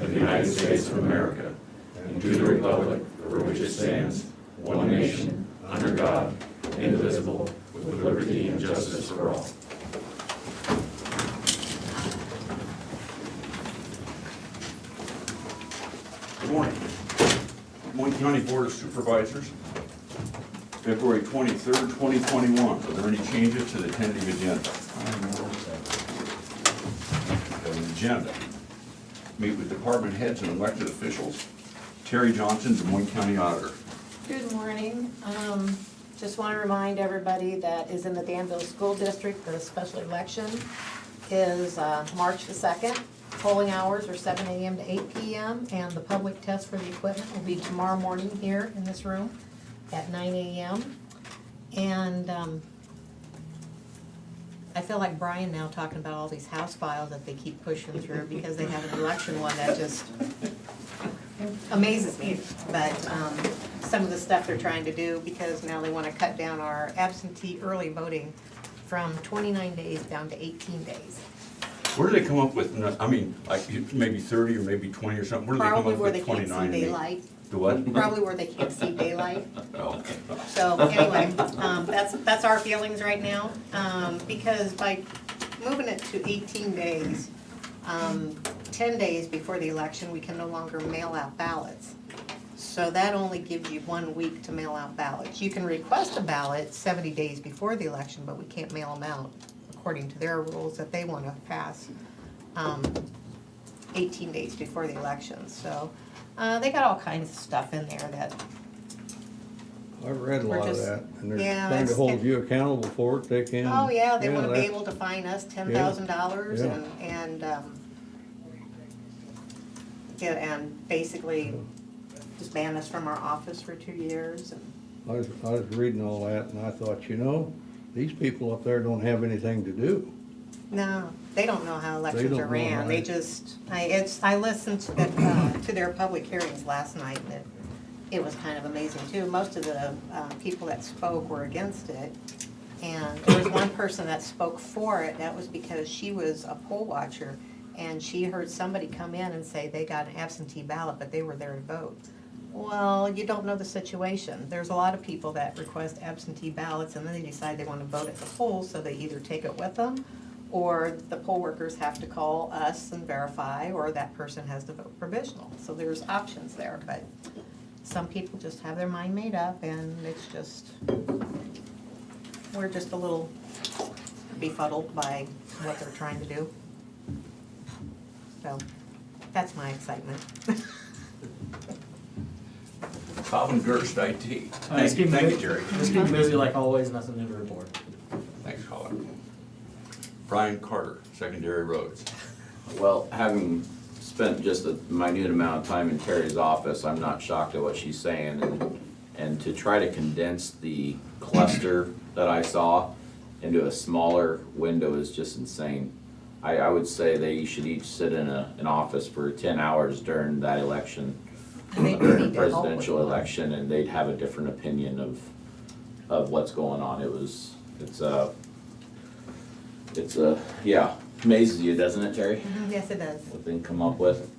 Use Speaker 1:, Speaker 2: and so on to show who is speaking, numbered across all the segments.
Speaker 1: of the United States of America and to the republic for which it stands, one nation, under God, indivisible, with liberty and justice for all.
Speaker 2: Good morning. Moines County Board of Supervisors, February 23rd, 2021. Are there any changes to the tentative agenda? We have an agenda. Meet with department heads and elected officials. Terry Johnson, Des Moines County Auditor.
Speaker 3: Good morning. Just want to remind everybody that is in the Danville School District, the special election is March the 2nd. Polling hours are 7 a.m. to 8 p.m. and the public test for the equipment will be tomorrow morning here in this room at 9 a.m. And I feel like Brian now talking about all these House files that they keep pushing through because they have an election one that just amazes me. But some of the stuff they're trying to do, because now they want to cut down our absentee early voting from 29 days down to 18 days.
Speaker 2: Where do they come up with, I mean, like maybe 30 or maybe 20 or something? Where do they come
Speaker 3: Probably
Speaker 2: up
Speaker 3: where
Speaker 2: with
Speaker 3: they can't
Speaker 2: 29?
Speaker 3: see daylight.
Speaker 2: The what?
Speaker 3: Probably where they can't see daylight.
Speaker 2: Oh.
Speaker 3: So anyway, that's our feelings right now, because by moving it to 18 days, 10 days before the election, we can no longer mail out ballots. So that only gives you 1 week to mail out ballots. You can request a ballot 70 days before the election, but we can't mail them out according to their rules that they want to pass 18 days before the election. So they got all kinds of stuff in there that
Speaker 4: I've read a
Speaker 3: We're
Speaker 4: lot of
Speaker 3: just-
Speaker 4: that, and they're
Speaker 3: yeah,
Speaker 4: trying to
Speaker 3: it's-
Speaker 4: hold you accountable for it, they can.
Speaker 3: oh yeah, they want to be
Speaker 4: that's-
Speaker 3: able to fine us $10,000
Speaker 4: Yeah.
Speaker 3: and basically just ban us from our office for 2 years. And
Speaker 4: I was reading all that, and I thought, you know, these people up there don't have anything to do.
Speaker 3: no, they don't know how elections
Speaker 4: don't
Speaker 3: are
Speaker 4: know
Speaker 3: ran.
Speaker 4: how
Speaker 3: They
Speaker 4: it-
Speaker 3: just, I listened to their public hearings last night, and it was kind of amazing too. Most of the people that spoke were against it. And there was one person that spoke for it. That was because she was a poll watcher, and she heard somebody come in and say they got an absentee ballot, but they were there to vote. Well, you don't know the situation. There's a lot of people that request absentee ballots, and then they decide they want to vote at the polls, so they either take it with them, or the poll workers have to call us and verify, or that person has to vote provisional. So there's options there, but some people just have their mind made up, and it's just, we're just a little befuddled by what they're trying to do. So, that's my excitement.
Speaker 2: Calvin Gerst, IT.
Speaker 5: Just keep
Speaker 2: Thank you,
Speaker 5: busy.
Speaker 2: Jerry.
Speaker 5: Just keep busy like always, nothing new to report.
Speaker 2: Thanks, Colin. Brian Carter, Secondary Roads.
Speaker 6: Well, having spent just a minute amount of time in Terry's office, I'm not shocked at what she's saying. And to try to condense the cluster that I saw into a smaller window is just insane. I would say they should each sit in an office for 10 hours during that election,
Speaker 3: They do
Speaker 6: during
Speaker 3: need
Speaker 6: the
Speaker 3: to help with
Speaker 6: presidential
Speaker 3: that.
Speaker 6: election, and they'd have a different opinion of what's going on. Yeah, amazes you, doesn't it, Terry?
Speaker 3: Yes, it does.
Speaker 6: What they can come up with.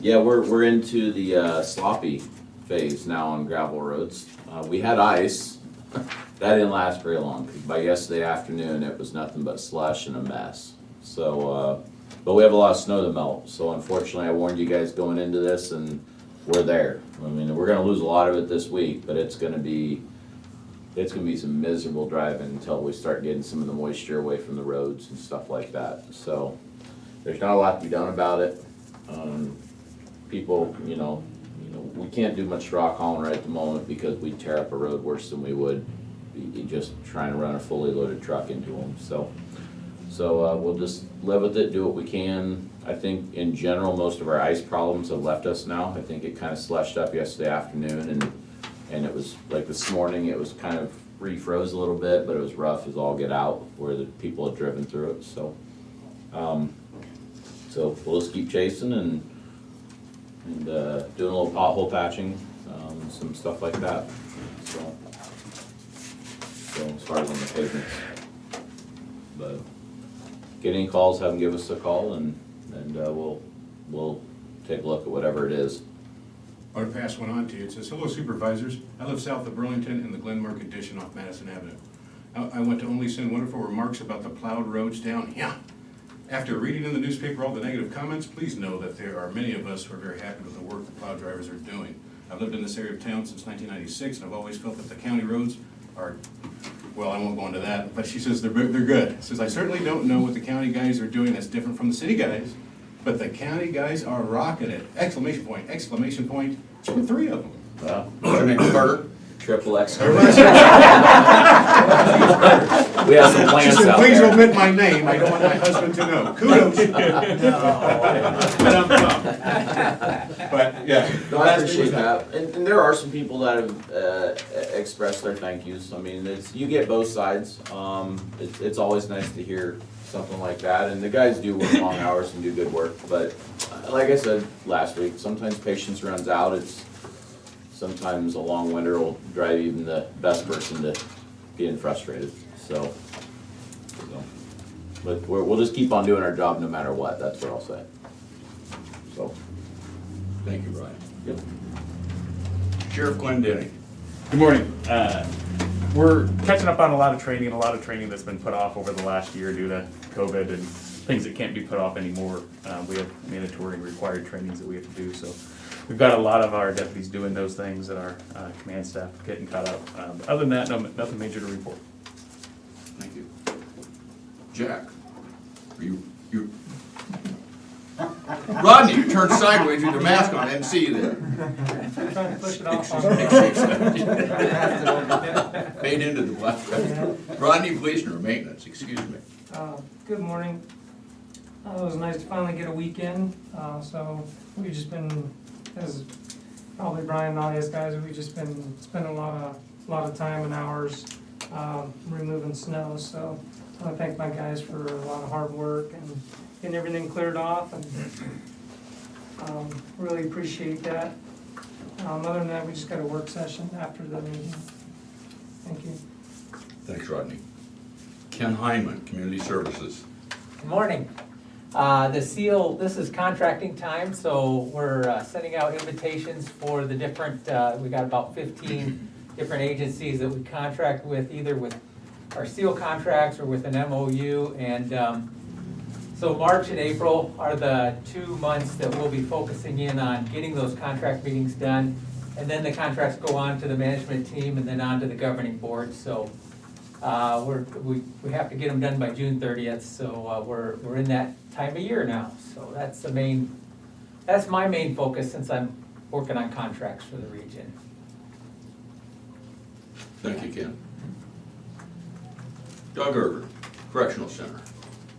Speaker 6: Yeah, we're into the sloppy phase now on gravel roads. We had ice, that didn't last very long. By yesterday afternoon, it was nothing but slush and a mess. So, but we have a lot of snow to melt, so unfortunately I warned you guys going into this, and we're there. I mean, we're gonna lose a lot of it this week, but it's gonna be some miserable driving until we start getting some of the moisture away from the roads and stuff like that. So there's not a lot to be done about it. People, we can't do much rock hauling right at the moment because we tear up a road worse than we would be just trying to run a fully loaded truck into them. So we'll just live with it, do what we can. I think in general, most of our ice problems have left us now. I think it kind of slushed up yesterday afternoon, and it was like this morning, it was kind of refroze a little bit, but it was rough as all get out where the people had driven through it. So we'll just keep chasing and doing a little pothole patching, some stuff like that. So as far as on the pavements, but get any calls, have them give us a call, and we'll take a look at whatever it is.
Speaker 7: I want to pass one on to you. It says, hello supervisors. I live south of Burlington in the Glenmark addition off Madison Avenue. I want to only send wonderful remarks about the plowed roads down here. After reading in the newspaper all the negative comments, please know that there are many of us who are very happy with the work the plow drivers are doing. I've lived in this area of town since 1996, and I've always felt that the county roads are, well, I won't go into that, but she says they're good. Says, I certainly don't know what the county guys are doing that's different from the city guys, but the county guys are rocking it. Exclamation point, exclamation point, 2 or 3 of them.
Speaker 2: What's your name, Carter?
Speaker 6: Triple X. We have some
Speaker 7: She
Speaker 6: plans
Speaker 7: said,
Speaker 6: out
Speaker 7: please
Speaker 6: there.
Speaker 7: omit my name, I don't want my husband to know. Kudos. But, yeah.
Speaker 6: No, I appreciate that, and there are some people that have expressed their thank yous. I mean, you get both sides. It's always nice to hear something like that, and the guys do work long hours and do good work, but like I said last week, sometimes patience runs out. Sometimes a long winter will drive even the best person to getting frustrated, so. But we'll just keep on doing our job no matter what, that's what I'll say. So.
Speaker 2: Thank you, Brian.
Speaker 6: Yep.
Speaker 2: Sheriff Glendenning.
Speaker 8: Good morning. We're catching up on a lot of training that's been put off over the last year due to COVID and things that can't be put off anymore. We have mandatory and required trainings that we have to do, so we've got a lot of our deputies doing those things and our command staff getting caught up. Other than that, nothing major to report.
Speaker 2: Thank you. Jack, are you? Rodney, you turned sideways with your mask on, I didn't see you there.
Speaker 9: Trying to push it off on
Speaker 2: Fade into the black. Rodney Gleason, maintenance, excuse me.
Speaker 9: Good morning. It was nice to finally get a weekend. So we've just been, as probably Brian and all these guys, we've just been spending a lot of time and hours removing snow. So I want to thank my guys for a lot of hard work and getting everything cleared off, and really appreciate that. Other than that, we just got a work session after the meeting. Thank you.
Speaker 2: Thanks, Rodney. Ken Hyman, Community Services.
Speaker 10: Good morning. This is contracting time, so we're sending out invitations for the different, we got about 15 different agencies that we contract with, either with our seal contracts or with an MOU, and so March and April are the 2 months that we'll be focusing in on getting those contract meetings done, and then the contracts go on to the management team and then on to the governing board. So we have to get them done by June 30th, so we're in that time of year now. So that's my main focus since I'm working on contracts for the region.
Speaker 2: Thank you, Ken. Doug Erger, Correctional Center.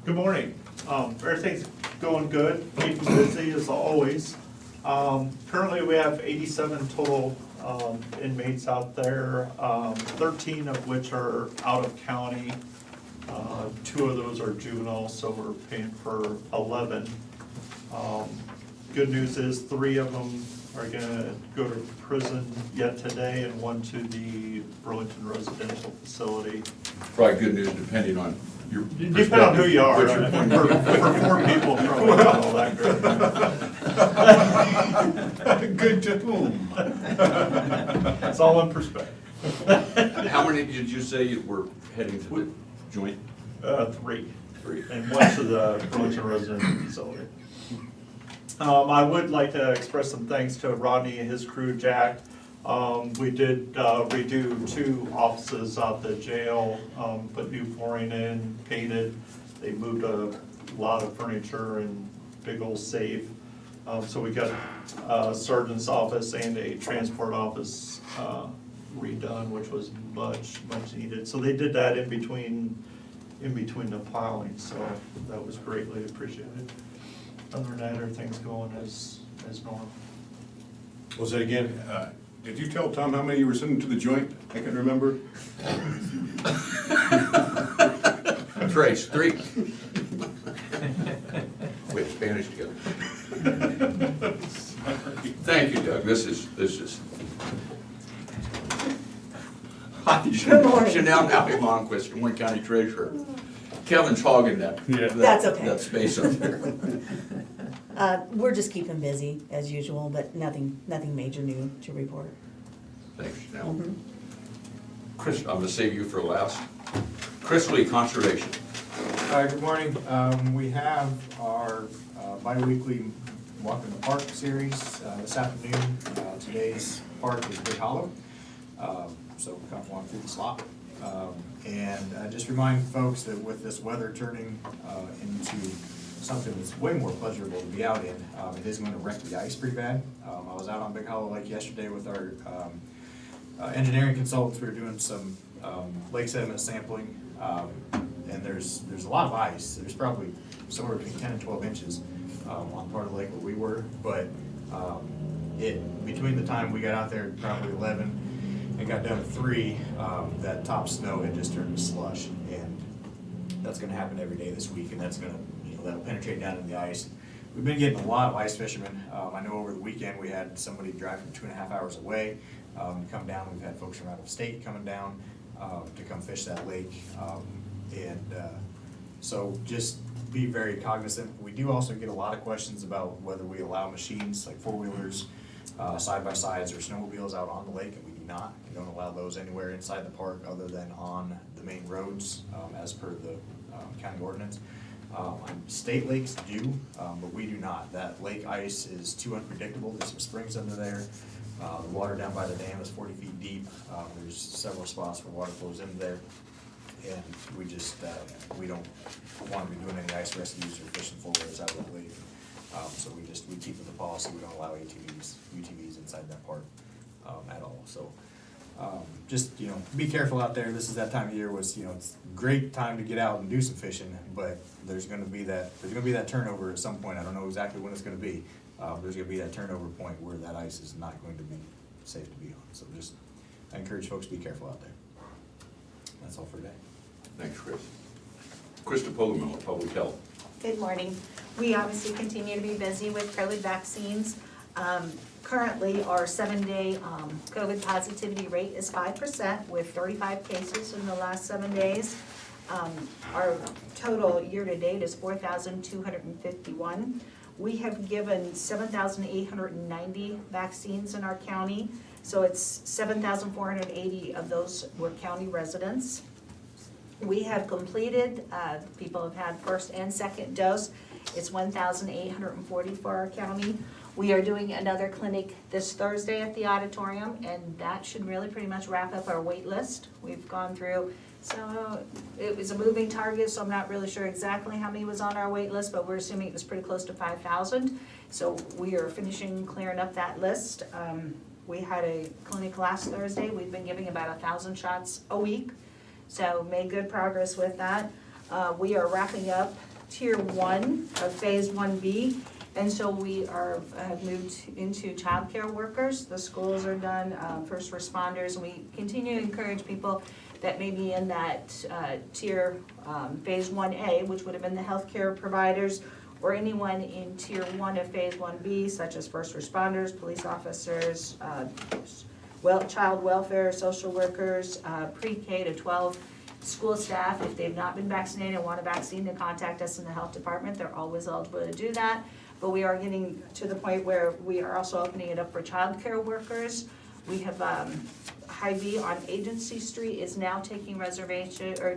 Speaker 11: Good morning. Everything's going good, keeping busy as always. Currently we have 87 total inmates out there, 13 of which are out of county. 2 of those are juveniles, so we're paying for 11. Good news is 3 of them are gonna go to prison yet today and 1 to the Burlington residential facility.
Speaker 2: Probably good news depending on your.
Speaker 11: Depending on who you are.
Speaker 2: What's your point?
Speaker 11: For 4 people, probably not all that good.
Speaker 7: Good to whom?
Speaker 11: It's all in perspective.
Speaker 2: How many did you say you were heading to the joint?
Speaker 11: 3.
Speaker 2: 3.
Speaker 11: And 1 to the Burlington residential facility. I would like to express some thanks to Rodney and his crew, Jack. We did redo 2 offices out the jail, put new flooring in, painted. They moved a lot of furniture and big old safe. So we got a sergeant's office and a transport office redone, which was much needed. So they did that in between the plowing, so that was greatly appreciated. Other than that, everything's going as normal.
Speaker 7: Was that again, did you tell Tom how many you were sending to the joint? I can remember.
Speaker 2: Trace, 3. We have Spanish together. Thank you, Doug. This is. Chanel Nally Longquist, Moines County Treasurer. Kevin's hogging that.
Speaker 8: Yeah.
Speaker 12: That's okay.
Speaker 2: That space up there.
Speaker 12: We're just keeping busy as usual, but nothing major new to report.
Speaker 2: Thanks, now.
Speaker 12: Mhm.
Speaker 2: Chris, I'm gonna save you for last. Chris Lee, Conservation.
Speaker 13: Good morning. We have our bi-weekly Walk in the Park series this afternoon. Today's park is Big Hollow, so we come walk through the slop. And just remind folks that with this weather turning into something that's way more pleasurable to be out in, it is going to wreck the ice pretty bad. I was out on Big Hollow Lake yesterday with our engineering consultants. We were doing some lake sediment sampling, and there's a lot of ice. There's probably somewhere between 10 and 12 inches on part of the lake where we were, but between the time we got out there, probably 11, and got down to 3, that top snow had just turned to slush, and that's gonna happen every day this week, and that's gonna, that'll penetrate down in the ice. We've been getting a lot of ice fishermen. I know over the weekend we had somebody drive from 2.5 hours away to come down. We've had folks from out of state coming down to come fish that lake, so just be very cognizant. We do also get a lot of questions about whether we allow machines like 4-wheelers, side-by-sides, or snowmobiles out on the lake, and we do not. We don't allow those anywhere inside the park other than on the main roads as per the county ordinance. State lakes do, but we do not. That lake ice is too unpredictable. There's some springs under there. The water down by the dam is 40 feet deep. There's several spots where water flows into there. And we just, we don't want to be doing any ice rescues or fishing forwards out of the lake. So we keep with the policy, we don't allow UTVs inside that park at all. So just, be careful out there. This is that time of year it's a great time to get out and do some fishing, but there's gonna be that turnover at some point. I don't know exactly when it's gonna be. There's gonna be that turnover point where that ice is not going to be safe to be on. So I encourage folks to be careful out there. That's all for today.
Speaker 2: Thanks, Chris. Krista Pogomil, Public Health.
Speaker 14: Good morning. We obviously continue to be busy with COVID vaccines. Currently, our 7-day COVID positivity rate is 5% with 35 cases in the last 7 days. Our total year-to-date is 4,251. We have given 7,890 vaccines in our county, so it's 7,480 of those were county residents. We have completed, people have had first and second dose. It's 1,840 for our county. We are doing another clinic this Thursday at the auditorium, and that should really pretty much wrap up our wait list. We've gone through, so it was a moving target, so I'm not really sure exactly how many was on our wait list, but we're assuming it was pretty close to 5,000. So we are finishing clearing up that list. We had a clinic last Thursday. We've been giving about 1,000 shots a week. So made good progress with that. We are wrapping up Tier 1 of Phase 1B, and so we have moved into childcare workers. The schools are done, first responders, and we continue to encourage people that may be in that Tier Phase 1A, which would have been the healthcare providers, or anyone in Tier 1 of Phase 1B, such as first responders, police officers, child welfare, social workers, pre-K to 12 school staff. If they've not been vaccinated and want a vaccine, to contact us in the health department. They're always eligible to do that. But we are getting to the point where we are also opening it up for child care workers. We have Hy-Vee on Agency Street is now taking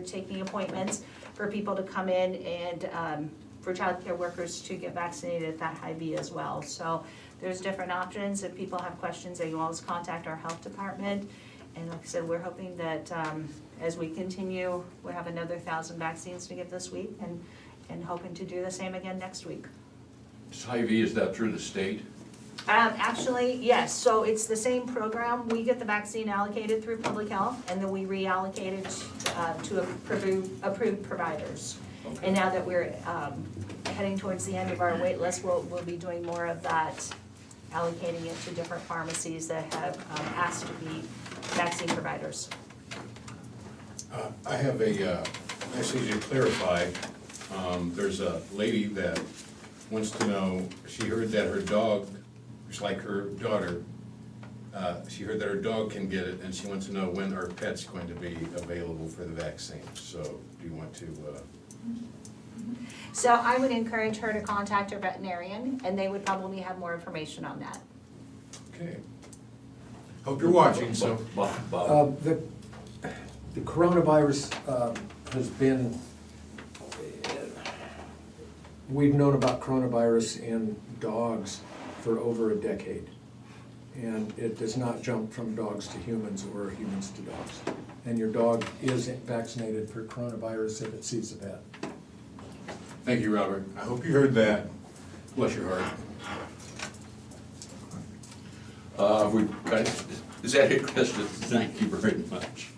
Speaker 14: taking appointments for people to come in and for child care workers to get vaccinated at that Hy-Vee as well. So there's different options. If people have questions, they can always contact our health department. And like I said, we're hoping that as we continue, we'll have another 1,000 vaccines to give this week, and hoping to do the same again next week.
Speaker 2: Hy-Vee, is that through the state?
Speaker 14: Actually, yes, so it's the same program. We get the vaccine allocated through public health, and then we reallocate it to approved providers.
Speaker 2: Okay.
Speaker 14: And now that we're heading towards the end of our wait list, we'll be doing more of that, allocating it to different pharmacies that have asked to be vaccine providers.
Speaker 7: I have a message to clarify. There's a lady that wants to know, she heard that her dog, just like her daughter, she heard that her dog can get it, and she wants to know when her pet's going to be available for the vaccine. So do you want to
Speaker 14: So I would encourage her to contact her veterinarian, and they would probably have more information on that.
Speaker 7: Okay. Hope you're watching, so.
Speaker 15: The coronavirus has been, we've known about coronavirus in dogs for over a decade. And it does not jump from dogs to humans or humans to dogs. And your dog is vaccinated for coronavirus if it sees a vet.
Speaker 7: Thank you, Robert. I hope you heard that. Bless your heart.
Speaker 2: Is that it, Krista? Thank you very much.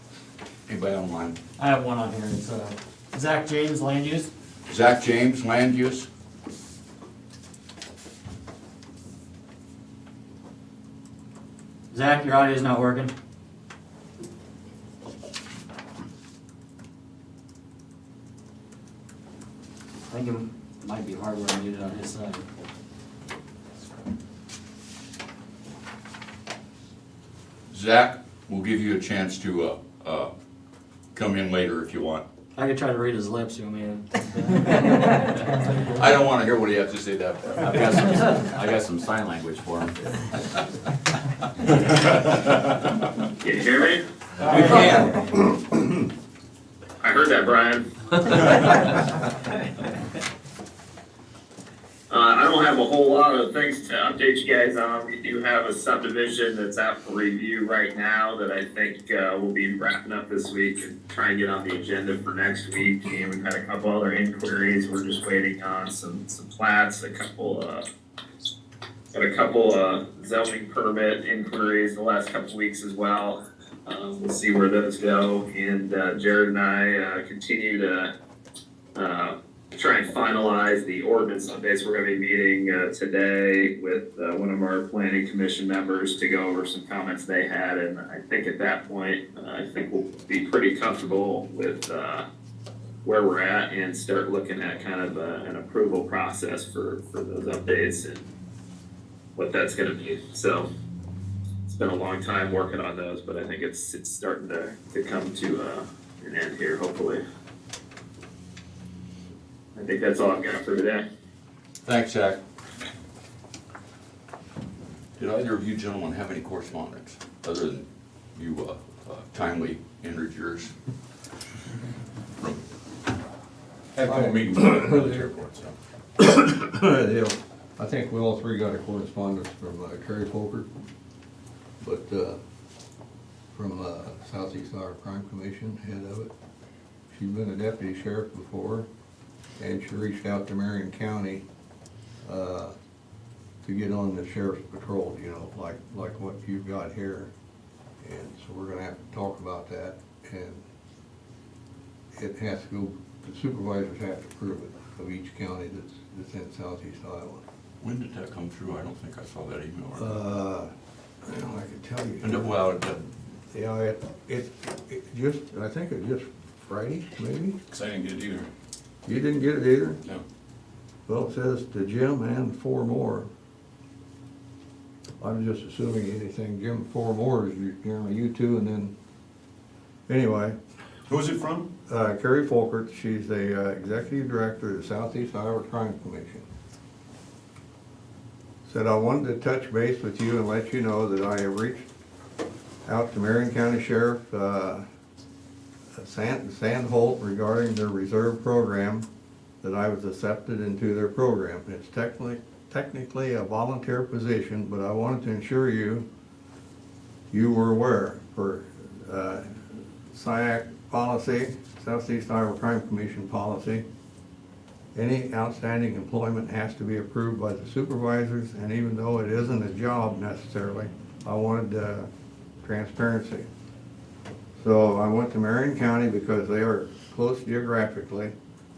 Speaker 2: Anybody online?
Speaker 5: I have one on here, it's Zach James, land use.
Speaker 2: Zach James, land use.
Speaker 5: Zach, your audio's not working. I think it might be hardware muted on his side.
Speaker 2: Zach, we'll give you a chance to come in later if you want.
Speaker 5: I could try to read his lips, you want me to?
Speaker 2: I don't want to hear what he has to say that far.
Speaker 6: I got some sign language for him.
Speaker 1: Can you hear me?
Speaker 2: We can.
Speaker 1: I heard that, Brian. I don't have a whole lot of things to update you guys on. We do have a subdivision that's out for review right now that I think we'll be wrapping up this week and try and get on the agenda for next week. And we've had a couple other inquiries. We're just waiting on some plats, got a couple zoning permit inquiries the last couple weeks as well. We'll see where those go. And Jared and I continue to try and finalize the ordinance updates. We're gonna be meeting today with one of our planning commission members to go over some comments they had, and I think at that point, I think we'll be pretty comfortable with where we're at and start looking at kind of an approval process for those updates and what that's gonna be. So it's been a long time working on those, but I think it's starting to come to an end here, hopefully. I think that's all I've got for today.
Speaker 2: Thanks, Zach. Did either of you gentlemen have any correspondence, other than you timely entered yours?
Speaker 7: Had a couple meetings with the airport, so.
Speaker 4: Yeah, I think we all three got a correspondence from Carrie Folker, but from Southeast Iowa Crime Commission, head of it. She's been a deputy sheriff before, and she reached out to Marion County to get on the sheriff's patrol, you know, like what you've got here. And so we're gonna have to talk about that, and it has to go, the supervisors have to approve it of each county that's in Southeast Iowa.
Speaker 2: When did that come through? I don't think I saw that email.
Speaker 4: I can tell you.
Speaker 2: And well,
Speaker 4: Yeah, it just, I think it just Friday, maybe?
Speaker 7: Because I didn't get it either.
Speaker 4: You didn't get it either?
Speaker 7: No.
Speaker 4: Well, it says to Jim and 4 more. I'm just assuming anything, Jim, 4 more is generally you two, and then, anyway.
Speaker 7: Who is it from?
Speaker 4: Carrie Folkert, she's the executive director of the Southeast Iowa Crime Commission. Said, I wanted to touch base with you and let you know that I have reached out to Marion County Sheriff Sandholt regarding their reserve program, that I was accepted into their program. It's technically a volunteer position, but I wanted to ensure you were aware for SIAC policy, Southeast Iowa Crime Commission policy. Any outstanding employment has to be approved by the supervisors, and even though it isn't a job necessarily, I wanted transparency. So I went to Marion County because they are close geographically,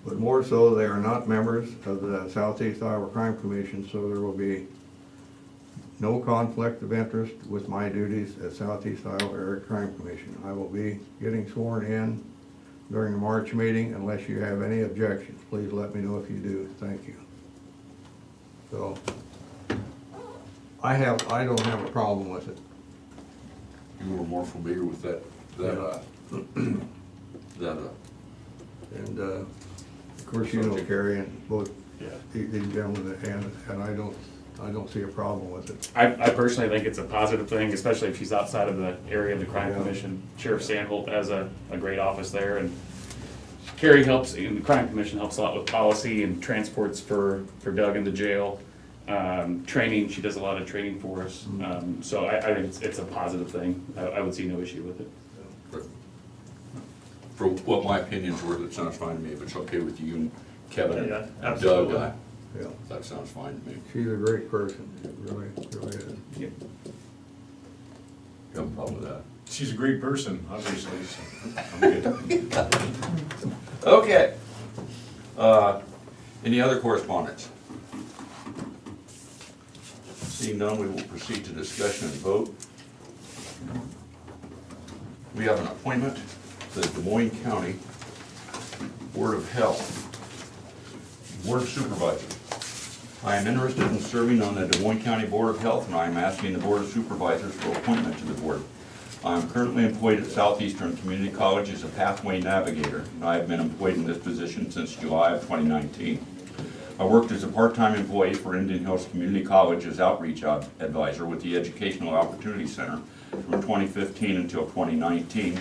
Speaker 4: but more so they are not members of the Southeast Iowa Crime Commission, so there will be no conflict of interest with my duties at Southeast Iowa Area Crime Commission. I will be getting sworn in during the March meeting unless you have any objections. Please let me know if you do. Thank you. So I don't have a problem with it.
Speaker 2: you were more familiar with that,
Speaker 4: And of course, you know Carrie and both
Speaker 8: Yeah.
Speaker 4: these gentlemen, and I don't see a problem with it.
Speaker 8: I personally think it's a positive thing, especially if she's outside of the area of the crime
Speaker 4: Yeah.
Speaker 8: commission. Sheriff Sandholt has a great office there, and Carrie helps, and the crime commission helps a lot with policy and transports for Doug in the jail. Training, she does a lot of training for us, so I think it's a positive thing. I would see no issue with it.
Speaker 2: For what my opinion's worth, it sounds fine to me. If it's okay with you and Kevin
Speaker 8: Yeah,
Speaker 2: and
Speaker 8: absolutely.
Speaker 2: Doug,
Speaker 4: Yeah,
Speaker 2: that sounds fine to me.
Speaker 4: she's a great person, really is.
Speaker 8: Yeah.
Speaker 2: You have a problem with that?
Speaker 7: She's a great person, obviously, so I'm good.
Speaker 2: Okay. Any other correspondence? Seeing none, we will proceed to discussion and vote. We have an appointment to the Des Moines County Board of Health, Board of Supervisors. I am interested in serving on the Des Moines County Board of Health, and I am asking the Board of Supervisors for appointment to the board. I am currently employed at Southeastern Community College as a pathway navigator, and I have been employed in this position since July of 2019. I worked as a part-time employee for Indian Hills Community College as outreach advisor with the Educational Opportunity Center from 2015 until 2019,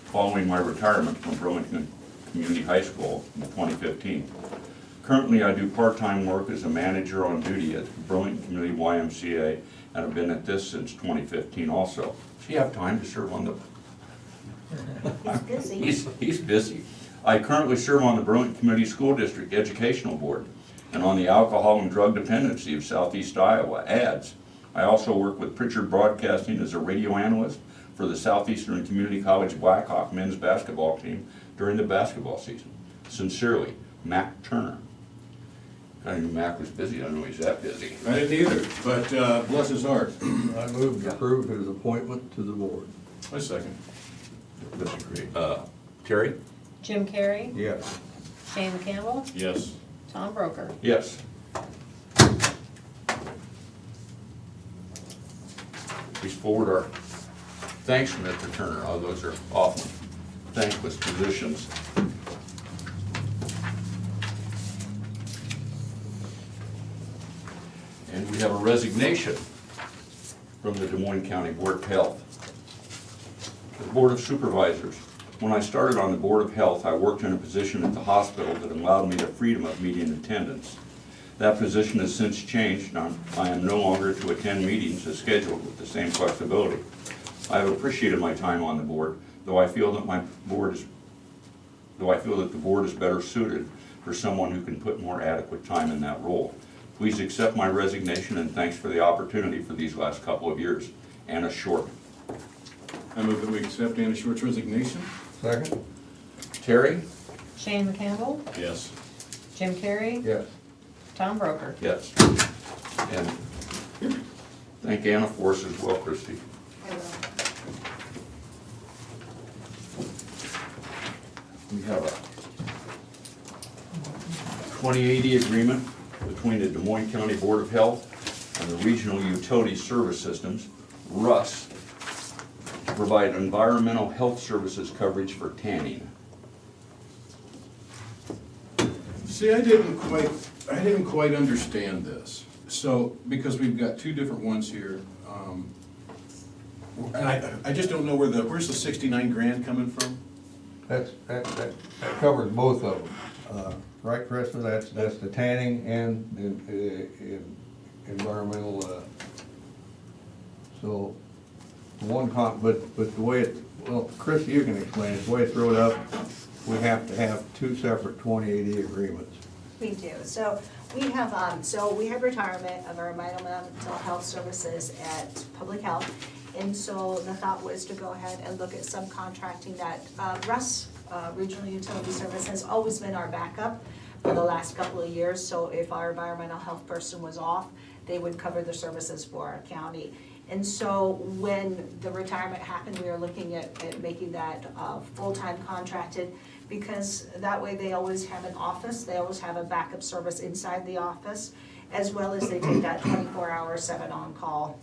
Speaker 2: following my retirement from Burlington Community High School in 2015. Currently, I do part-time work as a manager on duty at Burlington Community YMCA, and have been at this since 2015 also. Does he have time to serve on the...
Speaker 14: He's busy.
Speaker 2: He's busy. I currently serve on the Burlington Community School District Educational Board and on the Alcohol and Drug Dependency of Southeast Iowa, ADS. I also work with Pritchard Broadcasting as a radio analyst for the Southeastern Community College Blackhawk men's basketball team during the basketball season. Sincerely, Mac Turner. I knew Mac was busy. I don't know he's that busy.
Speaker 7: I didn't either, but bless his heart.
Speaker 4: I move to approve his appointment to the board.
Speaker 7: I second.
Speaker 2: Disagree. Terry?
Speaker 3: Jim Carrey,
Speaker 4: Yes.
Speaker 3: Shane Campbell,
Speaker 7: Yes.
Speaker 3: Tom Broker.
Speaker 2: Yes. Please forward our thanks to Mr. Turner. Oh, those are often thankless positions. And we have a resignation from the Des Moines County Board of Health. The Board of Supervisors. When I started on the Board of Health, I worked in a position at the hospital that allowed me the freedom of meeting attendance. That position has since changed, and I am no longer to attend meetings as scheduled with the same flexibility. I have appreciated my time on the board, though I feel that the board is better suited for someone who can put more adequate time in that role. Please accept my resignation, and thanks for the opportunity for these last couple of years. Anna Short.
Speaker 7: I move that we accept Anna Short's resignation.
Speaker 4: Second?
Speaker 2: Terry?
Speaker 3: Shane Campbell,
Speaker 7: Yes.
Speaker 3: Jim Carrey,
Speaker 4: Yes.
Speaker 3: Tom Broker.
Speaker 2: Yes. And thank Anna for us as well, Christie.
Speaker 14: I will.
Speaker 2: We have a 2080 agreement between the Des Moines County Board of Health and the Regional Utility Service Systems, RUS, to provide environmental health services coverage for tanning.
Speaker 7: See, I didn't quite understand this. So, because we've got two different ones here, and I just don't know where's the 69 grand coming from?
Speaker 4: That covers both of them. Right, Krista, that's the tanning and the environmental, so, but the way it, well, Krista, you can explain it, the way it's wrote up, we have to have two separate 2080 agreements.
Speaker 14: We do. So we have, we had retirement of our environmental health services at Public Health. And so the thought was to go ahead and look at subcontracting that. RUS, Regional Utility Service, has always been our backup for the last couple of years. So if our environmental health person was off, they would cover the services for our county. And so when the retirement happened, we were looking at making that full-time contracted, because that way they always have an office, they always have a backup service inside the office, as well as they take that 24-hour 7 on call.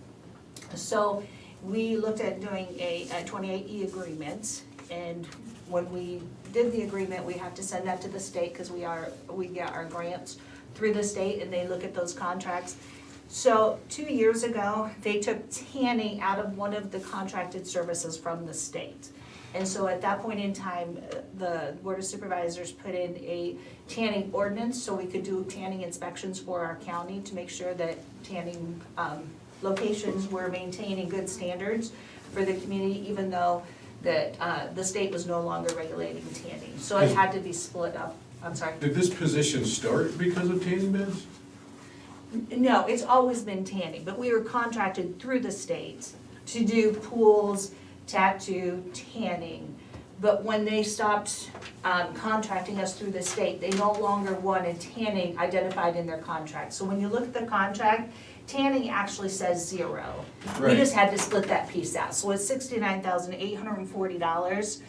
Speaker 14: So we looked at doing a 28E agreement, And when we did the agreement, we have to send that to the state, because we get our grants through the state, and they look at those contracts. So 2 years ago, they took tanning out of one of the contracted services from the state. And so at that point in time, the Board of Supervisors put in a tanning ordinance, so we could do tanning inspections for our county to make sure that tanning locations were maintaining good standards for the community, even though that the state was no longer regulating tanning. So it had to be split up. I'm sorry.
Speaker 7: Did this position start because of tanning beds?
Speaker 14: No, it's always been tanning, but we were contracted through the state to do pools, tattoo, tanning. But when they stopped contracting us through the state, they no longer wanted tanning identified in their contract. So when you look at the contract, tanning actually says 0. We
Speaker 7: Right.
Speaker 14: just had to split that piece out. So it's $69,840.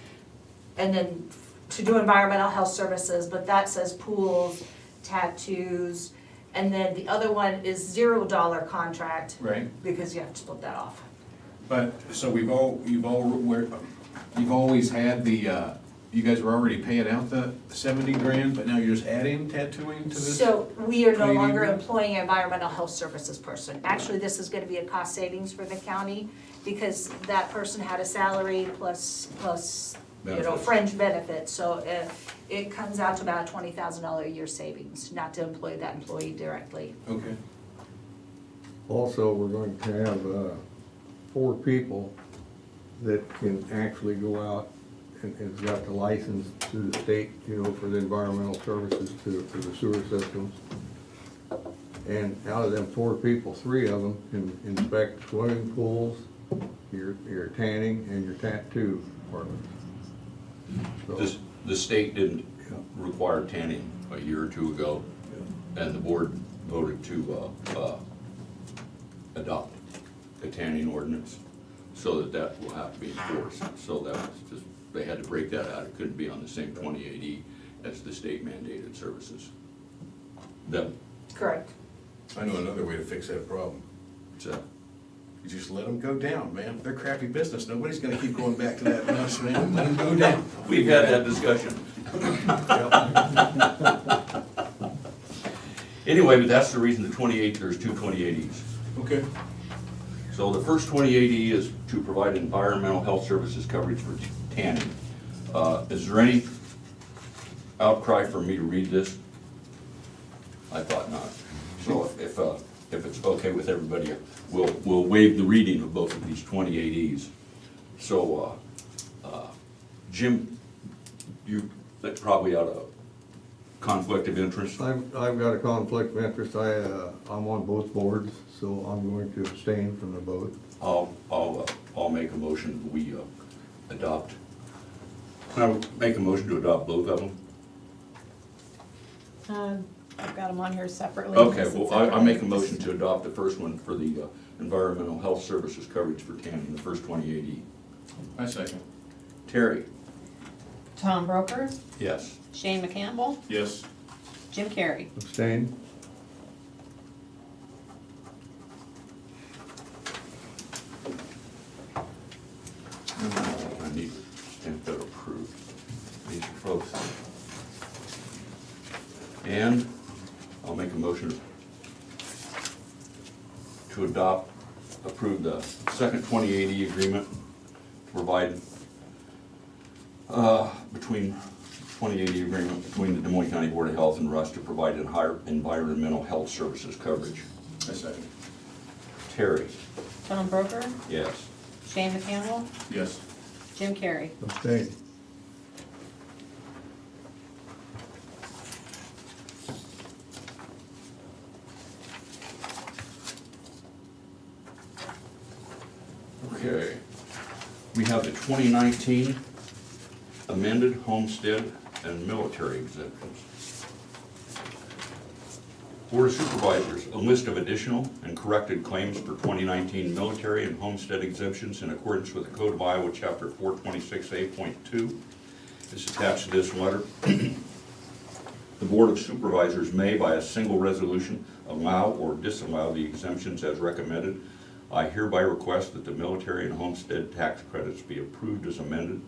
Speaker 14: And then to do environmental health services, but that says pools, tattoos, and then the other one is $0 contract.
Speaker 7: Right.
Speaker 14: Because you have to split that off.
Speaker 7: But, so you've always had the, you guys were already paying out the 70 grand, but now you're just adding tattooing to this?
Speaker 14: So we are no
Speaker 7: 20
Speaker 14: longer
Speaker 7: grand?
Speaker 14: employing an environmental health services person. Actually, this is gonna be a cost savings for the county, because that person had a salary plus,
Speaker 7: Benefits.
Speaker 14: fringe benefits. So it comes out to about a $20,000 a year savings, not to employ that employee directly.
Speaker 7: Okay.
Speaker 4: Also, we're going to have 4 people that can actually go out and has got the license through the state, for the environmental services for the sewer systems. And out of them 4 people, 3 of them can inspect swimming pools, your tanning, and your tattoo departments. So,
Speaker 2: The state didn't require tanning a year or 2 ago, and the board voted to adopt a tanning ordinance, so that will have to be enforced. So that was just, they had to break that out. It couldn't be on the same 2080 as the state mandated services.
Speaker 14: Correct.
Speaker 7: I know another way to fix that problem.
Speaker 2: So,
Speaker 7: You just let them go down, man. They're crappy business. Nobody's gonna keep going back to that mess, man. Let them go down.
Speaker 2: we've had that discussion. Anyway, but that's the reason there's 2 2080s.
Speaker 7: Okay.
Speaker 2: So the first 2080 is to provide environmental health services coverage for tanning. Is there any outcry for me to read this? I thought not. So if it's okay with everybody, we'll waive the reading of both of these 2080s. So, Jim, you probably out of conflict of interest?
Speaker 4: I've got a conflict of interest. I'm on both boards, so I'm going to abstain from the vote.
Speaker 2: I'll make a motion that we adopt. Can I make a motion to adopt both of them?
Speaker 3: I've got them on here separately.
Speaker 2: Okay, well, I make a motion to adopt the first one for the environmental health services coverage for tanning, the first 2080.
Speaker 7: I second.
Speaker 2: Terry?
Speaker 3: Tom Broker,
Speaker 2: Yes.
Speaker 3: Shane McCampbell,
Speaker 7: Yes.
Speaker 3: Jim Carrey.
Speaker 4: Abstain?
Speaker 2: I need to stamp that approved. These are both. And I'll make a motion to approve the second 2080 agreement to provide, between 2080 agreement between the Des Moines County Board of Health and Russ to provide environmental health services coverage.
Speaker 7: I second.
Speaker 2: Terry?
Speaker 3: Tom Broker,
Speaker 2: Yes.
Speaker 3: Shane McCampbell,
Speaker 7: Yes.
Speaker 3: Jim Carrey.
Speaker 4: Abstain.
Speaker 2: Okay. We have the 2019 amended homestead and military exemptions. Board of Supervisors, a list of additional and corrected claims for 2019 military and homestead exemptions in accordance with the Code of Iowa, Chapter 426A.2 is attached to this letter. The Board of Supervisors may, by a single resolution, allow or disallow the exemptions as recommended. I hereby request that the military and homestead tax credits be approved as amended.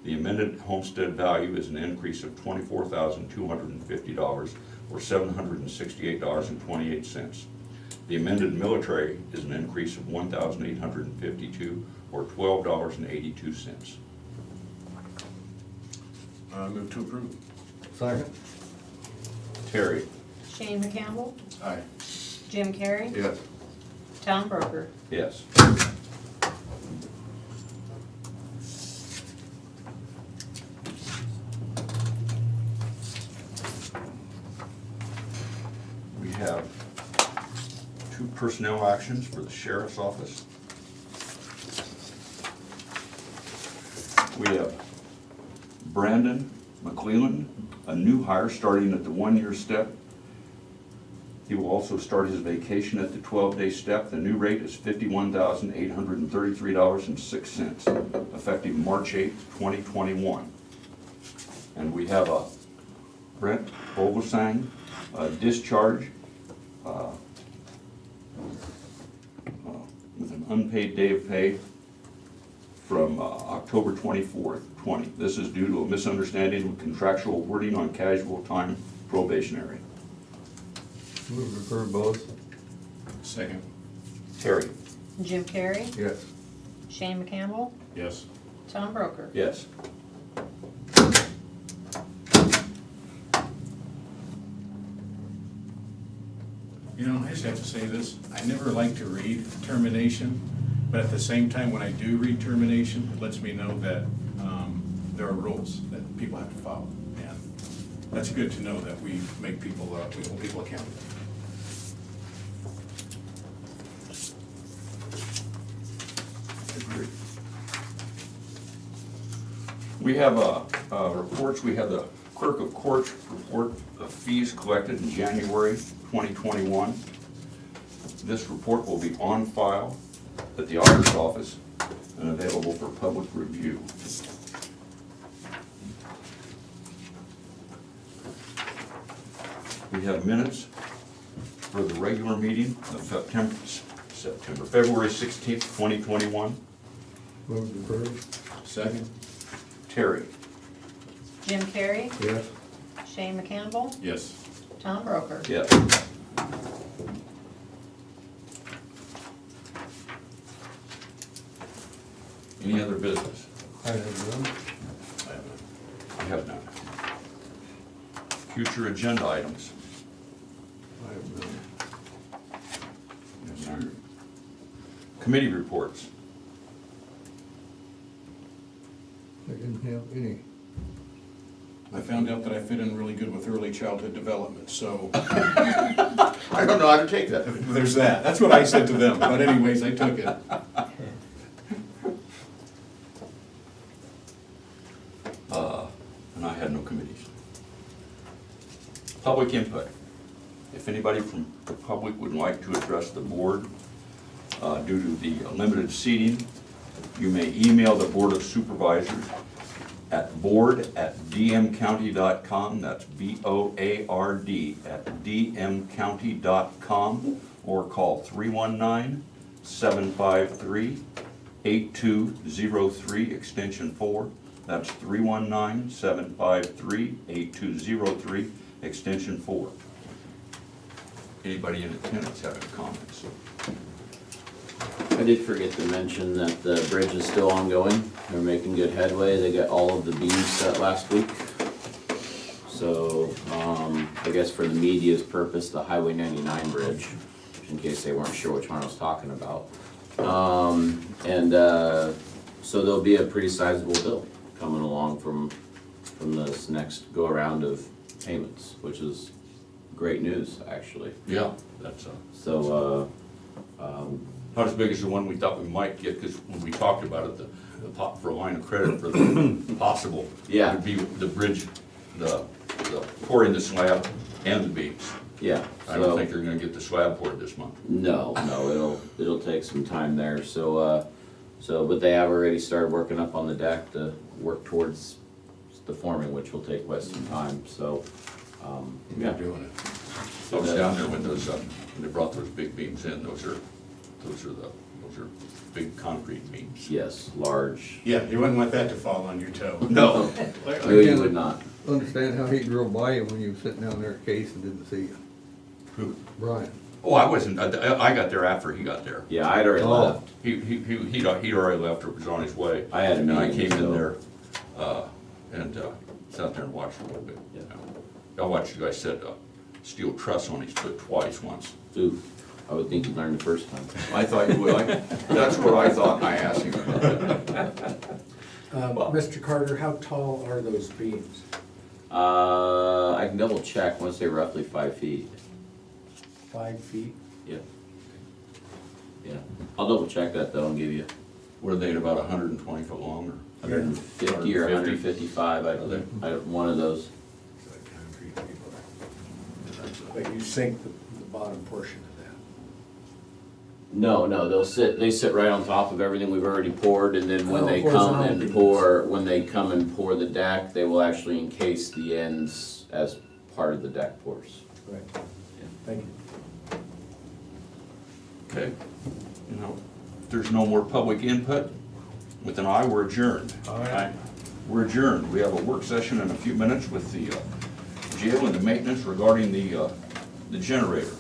Speaker 2: The amended homestead value is an increase of $24,250, or $768.28. The amended military is an increase of $1,852, or $12.82.
Speaker 7: Move to approve.
Speaker 4: Second?
Speaker 2: Terry?
Speaker 3: Shane McCampbell,
Speaker 7: Aye.
Speaker 3: Jim Carrey,
Speaker 4: Yes.
Speaker 3: Tom Broker.
Speaker 2: Yes. We have 2 personnel actions for the sheriff's office. We have Brandon McClellan, a new hire starting at the 1-year step. He will also start his vacation at the 12-day step. The new rate is $51,833.06, effective March 8, 2021. And we have a Brent Vogelsang, discharge with an unpaid day of pay from October 24th, 20. This is due to a misunderstanding with contractual wording on casual time probationary.
Speaker 4: Move to approve both.
Speaker 7: Second.
Speaker 2: Terry?
Speaker 3: Jim Carrey,
Speaker 4: Yes.
Speaker 3: Shane McCampbell,
Speaker 7: Yes.
Speaker 3: Tom Broker.
Speaker 2: Yes.
Speaker 7: You know, I just have to say this, I never like to read termination, but at the same time, when I do read termination, it lets me know that there are rules that people have to follow. And that's good to know that we make people, we hold people accountable.
Speaker 2: Agreed. We have reports. We have the clerk of court report of fees collected in January 2021. This report will be on file at the auditor's office and available for public review. We have minutes for the regular meeting of February 16th, 2021.
Speaker 4: Move to approve.
Speaker 7: Second.
Speaker 2: Terry?
Speaker 3: Jim Carrey,
Speaker 4: Yes.
Speaker 3: Shane McCampbell,
Speaker 7: Yes.
Speaker 3: Tom Broker.
Speaker 2: Yes. Any other business?
Speaker 4: I have none.
Speaker 2: I have none. Future agenda items.
Speaker 4: I have none.
Speaker 2: Yes, sir. Committee reports.
Speaker 4: I didn't have any.
Speaker 7: I found out that I fit in really good with early childhood development, so
Speaker 2: I don't know how to take that.
Speaker 7: there's that. That's what I said to them, but anyways, I took it.
Speaker 2: And I had no committees. Public input. If anybody from the public would like to address the board due to the limited seating, you may email the Board of Supervisors at board@dmcounty.com. That's BOARD@dmcounty.com, or call 319-753-8203, extension 4. That's 319-753-8203, extension 4. Anybody in attendance have any comments?
Speaker 6: I did forget to mention that the bridge is still ongoing. They're making good headway. They got all of the beams set last week. So, I guess for the media's purpose, the Highway 99 bridge, in case they weren't sure which one I was talking about. So there'll be a pretty sizable bill coming along from this next go-around of payments, which is great news, actually.
Speaker 2: Yeah, that's
Speaker 6: So,
Speaker 2: not as big as the one we thought we might get, because when we talked about it, the pop for a line of credit for the possible
Speaker 6: Yeah.
Speaker 2: would be the bridge, the pouring the slab and the beams.
Speaker 6: yeah.
Speaker 2: I don't think they're gonna get the slab poured this month.
Speaker 6: No, it'll take some time there, but they have already started working up on the deck to work towards the forming, which will take quite some time, so,
Speaker 2: They're doing it. I was down there when those, when they brought those big beams in, those are the Those are big concrete beams.
Speaker 6: Yes, large.
Speaker 7: Yeah, you wouldn't want that to fall on your toe.
Speaker 2: No.
Speaker 6: No, you would not.
Speaker 4: Understand how he drove by you when you were sitting down there at Case and didn't see you.
Speaker 2: Who?
Speaker 4: Brian.
Speaker 2: Oh, I wasn't, I got there after he got there.
Speaker 6: Yeah, I'd already
Speaker 4: Oh.
Speaker 6: left.
Speaker 2: He'd already left or was on his way.
Speaker 6: I had a
Speaker 2: And I
Speaker 6: meeting,
Speaker 2: came in
Speaker 6: so-
Speaker 2: there, and sat there and watched for a little bit.
Speaker 6: Yeah.
Speaker 2: I watched the guy set a steel truss on his foot twice once.
Speaker 6: Ooh, I would think you learned the first time.
Speaker 2: I thought you would, that's what I thought, and I asked him about that.
Speaker 15: Mr. Carter, how tall are those beams?
Speaker 6: I can double check, I want to say roughly 5 feet.
Speaker 15: 5 feet?
Speaker 6: Yeah. Yeah, I'll double check that though and give you
Speaker 2: Were they about 120 foot long, or?
Speaker 6: 150 or 155, one of those.
Speaker 15: But you sink the bottom portion of that.
Speaker 6: No, they sit right on top of everything we've already poured, and then when
Speaker 15: Oh,
Speaker 6: they come and
Speaker 15: horizontal
Speaker 6: when they come and pour the deck, they will actually encase the ends as part of the deck pours.
Speaker 15: Right. Thank you.
Speaker 2: Okay. You know, if there's no more public input, with an aye, we're adjourned.
Speaker 7: Aye.
Speaker 2: We're adjourned. We have a work session in a few minutes with the jail and the maintenance regarding the generator.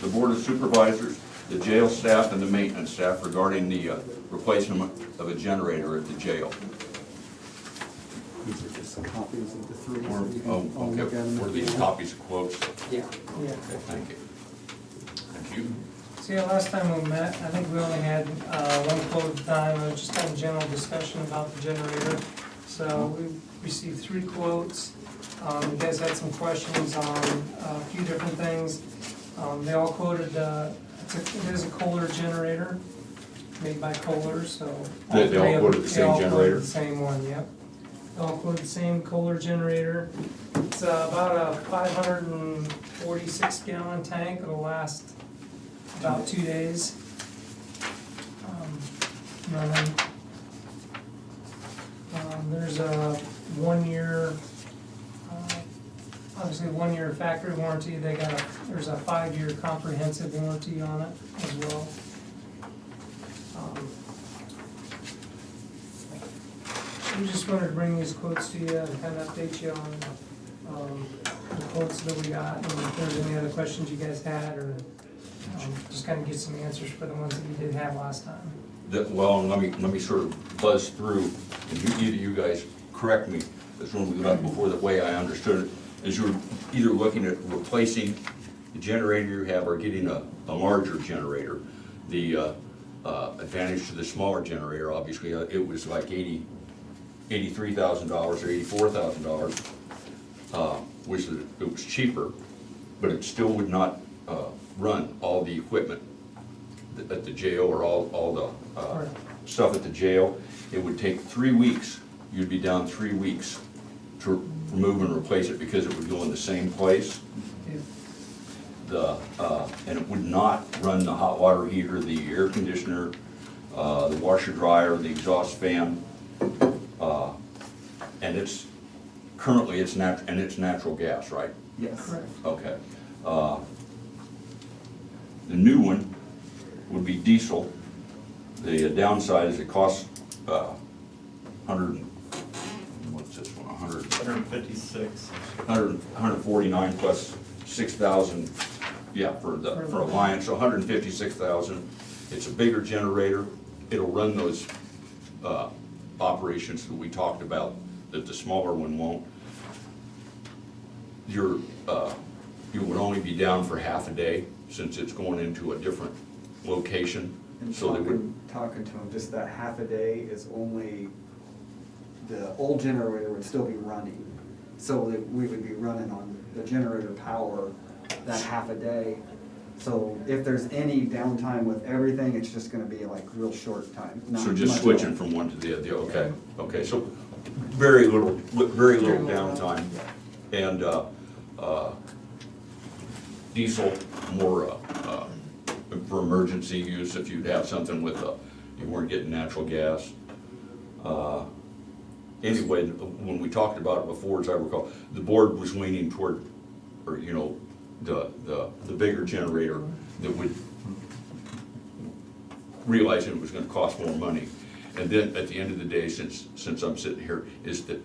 Speaker 2: the Board of Supervisors, the jail staff, and the maintenance staff regarding the replacement of a generator at the jail.
Speaker 16: These are just copies of the three.
Speaker 2: Or,
Speaker 16: so you can
Speaker 2: oh,
Speaker 16: all
Speaker 2: okay,
Speaker 16: look at them
Speaker 2: were
Speaker 16: if
Speaker 2: these
Speaker 16: you want.
Speaker 2: copies of quotes?
Speaker 16: Yeah.
Speaker 9: Yeah.
Speaker 2: Okay, thank you. Thank you.
Speaker 9: So yeah, last time we met, I think we only had one quote at the time, it was just kind of general discussion about the generator. So we received 3 quotes. You guys had some questions on a few different things. They all quoted, it is a Kohler generator, made by Kohler, so.
Speaker 2: They all
Speaker 9: three of
Speaker 2: quoted
Speaker 9: them-
Speaker 2: the
Speaker 9: they all
Speaker 2: same
Speaker 9: quoted
Speaker 2: generator?
Speaker 9: The same one, yep. They all quoted the same Kohler generator. It's about a 546 gallon tank, it'll last about 2 days. Running. There's a 1 year, obviously 1 year factory warranty, there's a 5-year comprehensive warranty on it as well. We just wanted to bring these quotes to you and kind of update you on the quotes that we got, and if there's any other questions you guys had, or just kind of get some answers for the ones that you did have last time.
Speaker 2: Well, let me sort of buzz through, and either you guys correct me, as when we got before, the way I understood it, is you're either looking at replacing the generator you have or getting a larger generator. The advantage to the smaller generator, obviously, it was like $83,000 or $84,000, which it was cheaper, but it still would not run all the equipment at the jail or all the stuff at the jail. It would take 3 weeks. You'd be down 3 weeks to remove and replace it because it would go in the same place. And it would not run the hot water heater, the air conditioner, the washer dryer, the exhaust fan. And it's currently it's natural gas, right?
Speaker 16: Yes.
Speaker 9: Correct.
Speaker 2: Okay. The new one would be diesel. The downside is it costs what's this one,
Speaker 11: 156.
Speaker 2: 149 plus 6,000, yeah, for Alliance, so 156,000. It's a bigger generator. It'll run those operations that we talked about that the smaller one won't. You would only be down for half a day since it's going into a different location.
Speaker 16: And
Speaker 2: So they would,
Speaker 16: talking to him, just that half a day is only, the old generator would still be running. So that we would be running on the generator power that half a day. So if there's any downtime with everything, it's just gonna be like real short time. not
Speaker 2: so just
Speaker 16: much
Speaker 2: switching
Speaker 16: at all.
Speaker 2: from one to the other, okay, okay, so very little downtime. And diesel, more for emergency use, if you'd have something with, you weren't getting natural gas. Anyway, when we talked about it before, as I recall, the board was leaning toward, or, you know, the bigger generator that would, realizing it was gonna cost more money. And then at the end of the day, since I'm sitting here, is that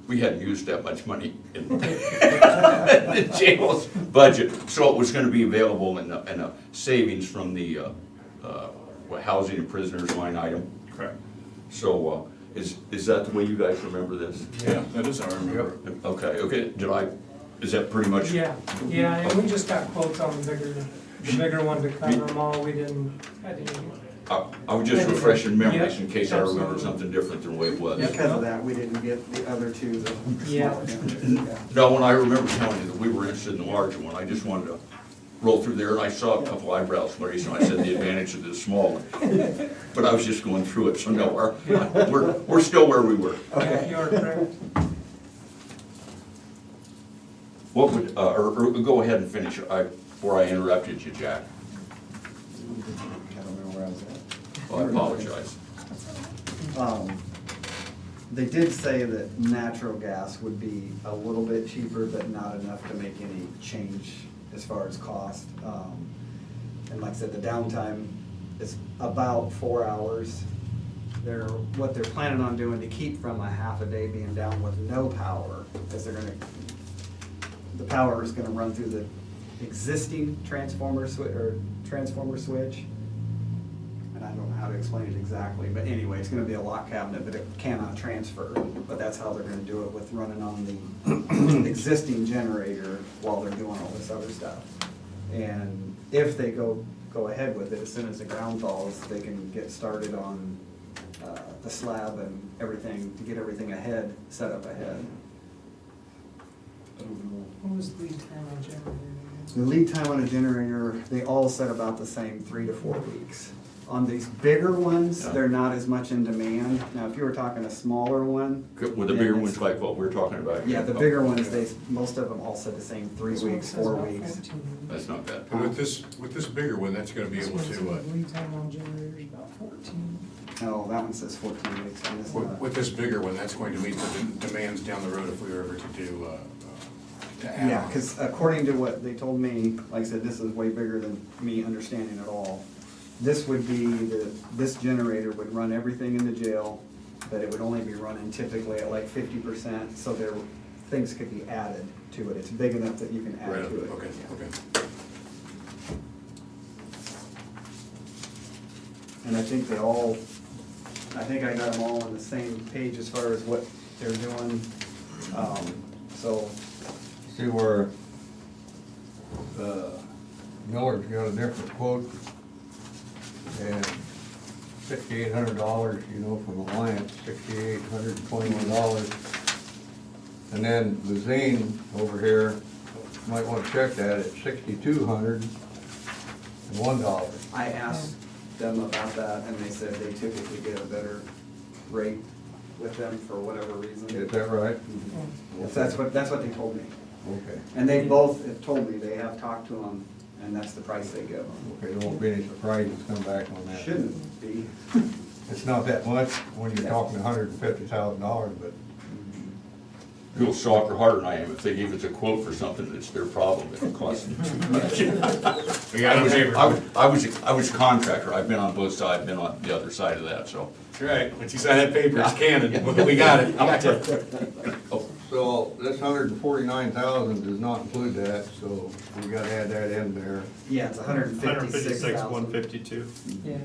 Speaker 2: we hadn't used that much money in the jail's budget, so it was gonna be available in a savings from the housing and prisoners line item.
Speaker 7: Correct.
Speaker 2: So, is that the way you guys remember this?
Speaker 7: Yeah, that is how I remember.
Speaker 2: Okay, is that pretty much?
Speaker 9: Yeah, and we just got quotes on the bigger one to cover them all, I didn't.
Speaker 2: I was just refreshing memories in case I remember something different than the way it was.
Speaker 16: Because of that, we didn't get the other two, the
Speaker 9: Yeah.
Speaker 16: smaller generators.
Speaker 2: No, when I remember telling you that we were interested in the larger one, I just wanted to roll through there, and I saw a couple eyebrows raised, and I said the advantage of the small one. But I was just going through it, so no, we're still where we were.
Speaker 9: Yeah, you are correct.
Speaker 2: What would, or go ahead and finish, before I interrupted you, Jack.
Speaker 16: I don't remember where I was at.
Speaker 2: Well, I apologize.
Speaker 16: They did say that natural gas would be a little bit cheaper, but not enough to make any change as far as cost. And like I said, the downtime is about 4 hours. What they're planning on doing to keep from a half a day being down with no power, is the power is gonna run through existing transformer switch. And I don't know how to explain it exactly, but anyway, it's gonna be a lock cabinet, but it cannot transfer. But that's how they're gonna do it, with running on the existing generator while they're doing all this other stuff. And if they go ahead with it, as soon as the ground thaws, they can get started on the slab and everything, to get everything set up ahead.
Speaker 9: What was the lead time on generator?
Speaker 16: The lead time on a generator, they all said about the same, 3 to 4 weeks. On these bigger ones,
Speaker 2: Yeah.
Speaker 16: they're not as much in demand. Now, if you were talking a smaller one.
Speaker 2: With the
Speaker 16: then
Speaker 2: bigger
Speaker 16: it's-
Speaker 2: ones like what we're talking about?
Speaker 16: Yeah, the bigger ones, most of them all said the same, 3
Speaker 9: This one
Speaker 16: weeks,
Speaker 9: says
Speaker 16: 4
Speaker 9: about
Speaker 16: weeks.
Speaker 9: 14.
Speaker 2: That's not bad.
Speaker 7: And with this bigger one, that's gonna be
Speaker 9: This
Speaker 7: able
Speaker 9: one says
Speaker 7: to,
Speaker 9: lead time on generators about 14.
Speaker 16: No, that one says 14 weeks. And this one,
Speaker 7: with this bigger one, that's going to meet the demands down the road if we were ever to do, to add
Speaker 16: yeah,
Speaker 7: on.
Speaker 16: because according to what they told me, like I said, this is way bigger than me understanding it all. This would be, this generator would run everything in the jail, but it would only be running typically at like 50%, so things could be added to it. It's big enough that you can add
Speaker 7: Right,
Speaker 16: to it.
Speaker 7: okay,
Speaker 16: Yeah.
Speaker 7: okay.
Speaker 16: And I think I got them all on the same page as far as what they're doing. So,
Speaker 4: See where Miller's got a different quote, and $6,800, from Alliance, $6,821. And then Bazine over here, might want to check that, at $6,201.
Speaker 16: I asked them about that, and they said they typically get a better rate with them for whatever reason.
Speaker 4: Is that right?
Speaker 16: That's what they told me.
Speaker 4: Okay.
Speaker 16: And they both have told me they have talked to them, and that's the price they give them.
Speaker 4: Okay, there won't be any surprises come back on that.
Speaker 16: Shouldn't be.
Speaker 4: It's not that much when you're talking $150,000, but
Speaker 2: People soccer harder than I am. If they gave us a quote for something, it's their problem. If it costs them too much.
Speaker 7: We got it favored.
Speaker 2: I was a contractor. I've been on both sides, been on the other side of that, so.
Speaker 7: That's right, once you sign that paper, it's canon, we got it, gotcha.
Speaker 4: so this $149,000 does not include that, so we gotta add that in there.
Speaker 16: Yeah, it's 156,000.
Speaker 11: 152.
Speaker 9: Yeah,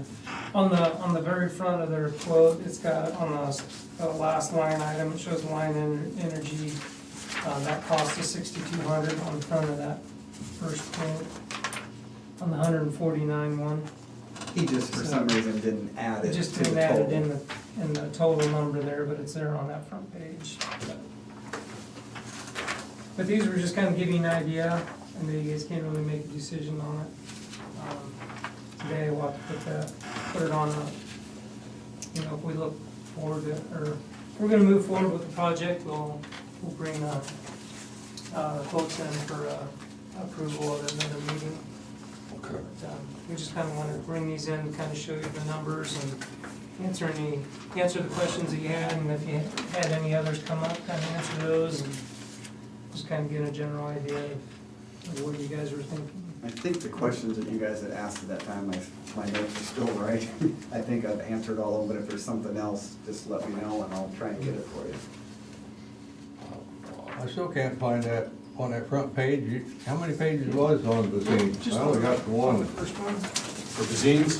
Speaker 9: on the very front of their quote, it's got, on the last line item, it shows line energy, that cost is 6,200 on the front of that first quote. On the 149 one,
Speaker 16: He just, for some reason, didn't add
Speaker 9: it
Speaker 16: it
Speaker 9: just
Speaker 16: to the
Speaker 9: didn't add it
Speaker 16: total.
Speaker 9: in the total number there, but it's there on that front page. But these were just kind of giving you an idea, I know you guys can't really make a decision on it. Today we'll have to put it on, if we look forward to, or if we're gonna move forward with the project, we'll bring the quotes in for approval at another meeting.
Speaker 2: Okay.
Speaker 9: But, we just kind of want to bring these in, kind of show you the numbers and answer the questions that you had, and if you had any others come up, kind of answer those, and just kind of get a general idea of what you guys were thinking.
Speaker 16: I think the questions that you guys had asked at that time, my notes are still right. I think I've answered all of them, but if there's something else, just let me know and I'll try and get it for you.
Speaker 4: I still can't find that on that front page. How many pages was on the scene? I only got the
Speaker 9: On the
Speaker 4: one.
Speaker 9: first one?
Speaker 7: For the zines,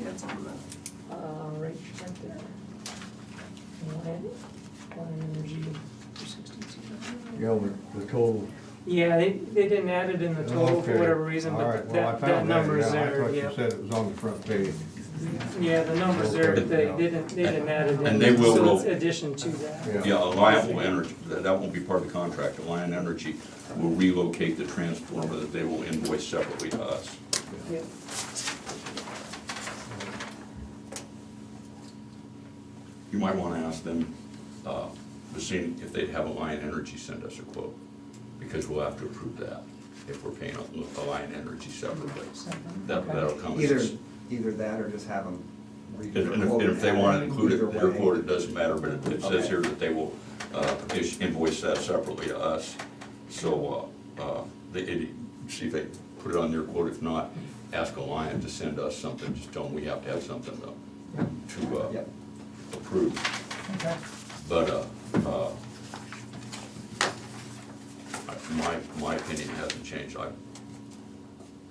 Speaker 9: Yeah, it's on the, right there. Line energy, 62.
Speaker 4: The total.
Speaker 9: Yeah, they didn't add it in the total for
Speaker 4: Okay.
Speaker 9: whatever reason,
Speaker 4: All right,
Speaker 9: but
Speaker 4: well, I
Speaker 9: that
Speaker 4: found
Speaker 9: number is
Speaker 4: now.
Speaker 9: there,
Speaker 4: I thought
Speaker 9: yeah.
Speaker 4: you said it was on the front page.
Speaker 9: Yeah, the number's there, but they
Speaker 4: Okay.
Speaker 9: didn't add it in.
Speaker 2: And they will
Speaker 9: So
Speaker 2: roll.
Speaker 9: it's addition to that.
Speaker 2: Yeah, Alliant will energy, that won't be part of the contract. Alliant Energy will relocate the transformer that they will invoice separately to us.
Speaker 9: Yeah.
Speaker 2: You might want to ask them, if they'd have Alliant Energy send us a quote, because we'll have to approve that if we're paying Alliant Energy separately. That'll come.
Speaker 16: Either that or just have them read
Speaker 2: And if they want to include it in their quote, it doesn't matter, but it says here that they will invoice that separately to us. So, see if they put it on their quote. If not, ask Alliant to send us something, just tell them we have to have something to approve.
Speaker 9: Okay.
Speaker 2: But, my opinion hasn't changed.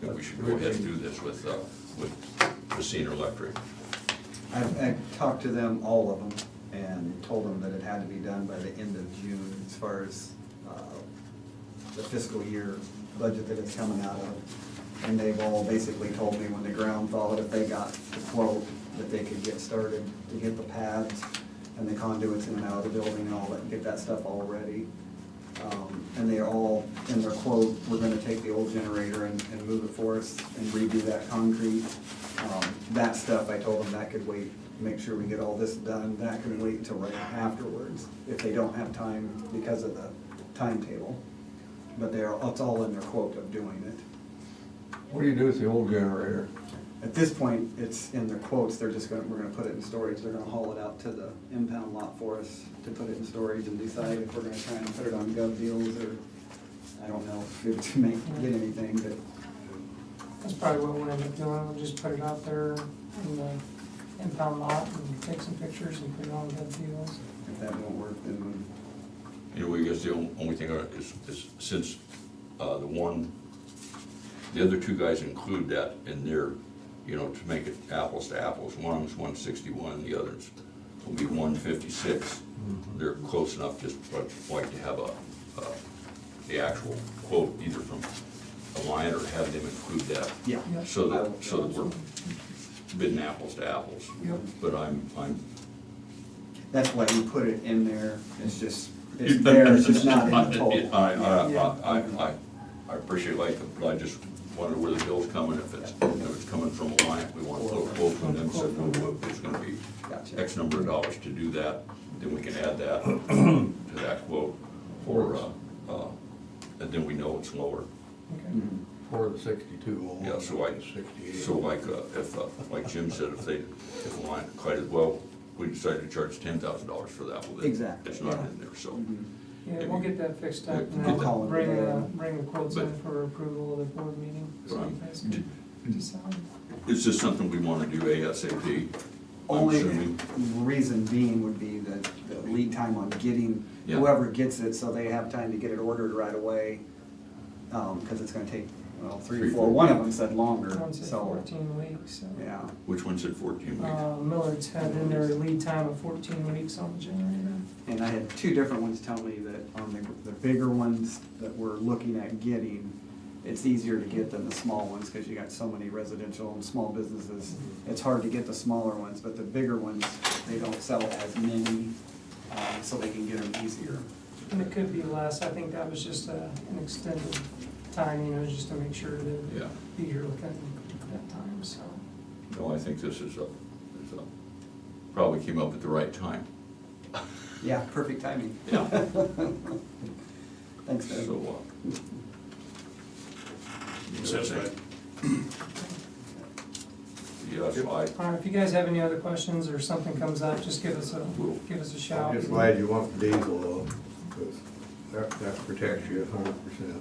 Speaker 2: that we should go ahead and do this with Racine Electric.
Speaker 16: I've talked to them, all of them, and told them that it had to be done by the end of June as far as the fiscal year budget that it's coming out of. And they've all basically told me when the ground thawed, if they got the quote, that they could get started to get the pads and the conduits in and out of the building and all that, get that stuff all ready. And they're all, in their quote, we're gonna take the old generator and move it for us and redo that concrete. That stuff, I told them that could wait, make sure we get all this done, that can wait until right afterwards, if they don't have time because of the timetable. But it's all in their quote of doing it.
Speaker 4: What do you do with the old generator?
Speaker 16: At this point, it's in their quotes, we're gonna put it in storage, they're gonna haul it out to the impound lot for us to put it in storage and decide if we're gonna try and put it on gov deals or, I don't know, if it's to get anything, but
Speaker 9: That's probably what we'll end up doing, we'll just put it out there in the impound lot and take some pictures and put it on good deals.
Speaker 16: if that won't work, then
Speaker 2: I guess the only thing is since the other two guys include that in their, to make it apples to apples. One of them's 161, the other's will be 156. They're close enough, just but like to have the actual quote either from a line or have them include that.
Speaker 16: yeah.
Speaker 2: So that we're bidding apples to apples.
Speaker 9: Yep.
Speaker 2: But I'm
Speaker 16: That's why you put it in there, it's just, it's there, it's just not in the total.
Speaker 2: I appreciate I just wondered where the bill's coming, if it's coming from a line, we want to put a quote from them, said, no, it's gonna be
Speaker 16: Gotcha.
Speaker 2: X number of dollars to do that, then we can add that to that quote for, and then we know it's lower.
Speaker 9: Okay.
Speaker 16: Mhm.
Speaker 4: For the 62.
Speaker 2: Yeah, so
Speaker 4: 68.
Speaker 2: So like, if, like Jim said, if a line decided, well, we decided to charge $10,000 for that, well, then
Speaker 16: Exactly.
Speaker 2: it's not in there, so.
Speaker 16: Mhm.
Speaker 9: Yeah, we'll get that fixed up and
Speaker 2: Yeah,
Speaker 9: then
Speaker 16: call it
Speaker 9: bring
Speaker 16: today.
Speaker 9: the quotes in
Speaker 2: But-
Speaker 9: for approval of the board meeting, so you guys can decide.
Speaker 2: Is this something we want to do ASAP? I'm
Speaker 16: Only
Speaker 2: assuming.
Speaker 16: reason being would be the lead time on getting,
Speaker 2: Yeah.
Speaker 16: whoever gets it, so they have time to get it ordered right away. Cause it's gonna take, well, 3 or 4,
Speaker 2: 4
Speaker 16: one of them said longer,
Speaker 9: One said
Speaker 16: so,
Speaker 9: 14 weeks, so.
Speaker 16: yeah.
Speaker 2: Which one said 14 weeks?
Speaker 9: Millard's had in their lead time of 14 weeks on the generator.
Speaker 16: And I had 2 different ones tell me that on the bigger ones that we're looking at getting, it's easier to get than the small ones, cause you got so many residential and small businesses. It's hard to get the smaller ones, but the bigger ones, they don't sell as many, so they can get them easier.
Speaker 9: And it could be less, I think that was just an extended time, just to make sure that
Speaker 2: Yeah.
Speaker 9: it'd be here within that time, so.
Speaker 2: No, I think this is probably came up at the right time.
Speaker 16: Yeah, perfect timing.
Speaker 2: Yeah.
Speaker 16: Thanks, Doug.
Speaker 2: So,
Speaker 7: Satisfied.
Speaker 2: yeah, so
Speaker 9: All right, if you guys have any other questions or something comes up, just give us a shout.
Speaker 4: I'm just glad you want the diesel though, because that protects you 100%.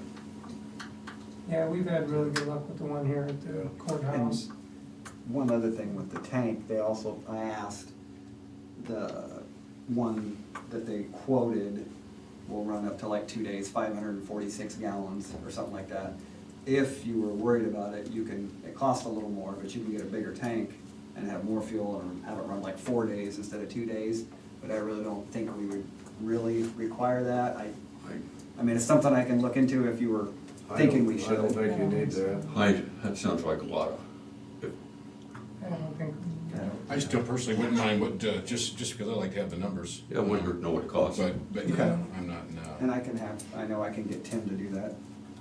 Speaker 9: Yeah, we've had really good luck with the one here at the courthouse.
Speaker 16: One other thing with the tank, I asked, the one that they quoted will run up to like 2 days, 546 gallons or something like that. If you were worried about it, it costs a little more, but you can get a bigger tank and have more fuel and have it run like 4 days instead of 2 days. But I really don't think we would really require that. I mean, it's something I can look into if you were thinking we should.
Speaker 4: I don't think you need that.
Speaker 2: that sounds like a lot of,
Speaker 9: I don't think,
Speaker 7: I still personally wouldn't mind what, just because I like to have the numbers.
Speaker 2: yeah, I wouldn't hurt to know what it costs.
Speaker 7: But,
Speaker 16: Okay.
Speaker 7: yeah, I'm not,
Speaker 16: And I know I can get Tim to do that.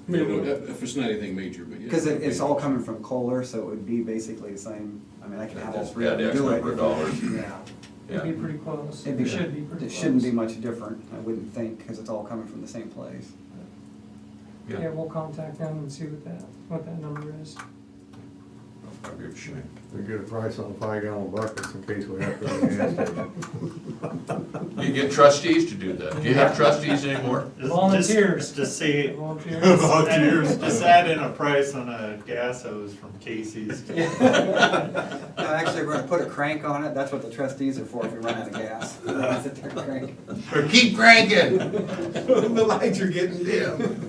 Speaker 7: if it's not anything major, but yeah.
Speaker 16: Because it's all coming from Kohler, so it would be basically the same, I mean, I can have all three of
Speaker 2: Add
Speaker 16: them do
Speaker 2: X
Speaker 16: it.
Speaker 2: number of dollars.
Speaker 16: Yeah.
Speaker 9: it'd be pretty close.
Speaker 16: It'd
Speaker 9: It should be pretty
Speaker 16: It
Speaker 9: close.
Speaker 16: shouldn't be much different, I wouldn't think, because it's all coming from the same place.
Speaker 9: Yeah, we'll contact them and see what that number is.
Speaker 2: That'd be a shame.
Speaker 4: We get a price on 5-gallon buckets in case we have to. enhance it.
Speaker 2: You get trustees to do that. Do you have trustees anymore?
Speaker 9: Volunteers.
Speaker 11: Just see,
Speaker 9: Volunteers.
Speaker 11: volunteers, just add in a price on a gas hose from Casey's.
Speaker 16: No, actually, we're gonna put a crank on it, that's what the trustees are for if we run out of gas. Sit there and crank.
Speaker 2: Or keep cranking.
Speaker 16: The lights are getting dim.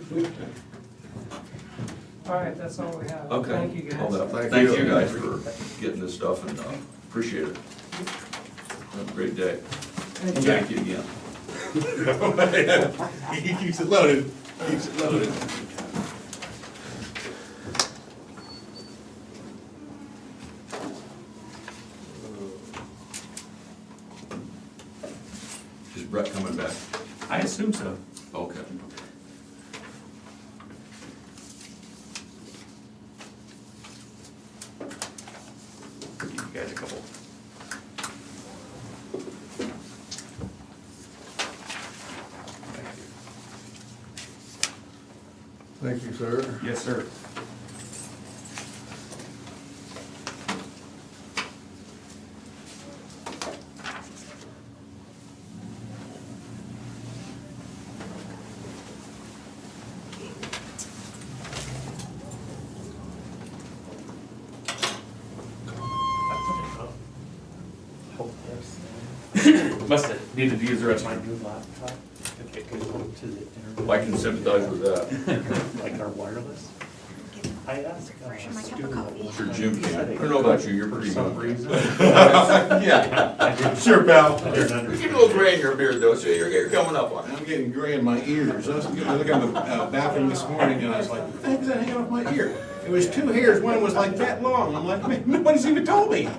Speaker 9: All right, that's all we have.
Speaker 2: Okay.
Speaker 9: Thank you, guys.
Speaker 2: Well,
Speaker 4: Thank
Speaker 2: Thank
Speaker 4: you.
Speaker 2: you guys for getting this stuff and appreciate it. Have a great day. Thank you again.
Speaker 7: He keeps it loaded, keeps it loaded.
Speaker 2: Is Brett coming back?
Speaker 8: I assume so.
Speaker 2: Okay.
Speaker 8: Give you guys a couple.
Speaker 4: Thank you, sir.
Speaker 8: Yes, sir. Must have needed to use the rest of my new laptop.
Speaker 2: I can sympathize with that.
Speaker 8: Like our wireless. I asked
Speaker 14: my cup of coffee.
Speaker 2: Sure Jim can. I don't know about you, you're pretty good.
Speaker 7: Yeah, sure, pal.
Speaker 2: You're getting a little gray in your beard though, so you're coming up on it.
Speaker 7: I'm getting gray in my ears. I looked at the bathroom this morning and I was like, what the heck is that hanging off my ear? It was 2 hairs, one was like that long. I'm like, man, nobody's even told me.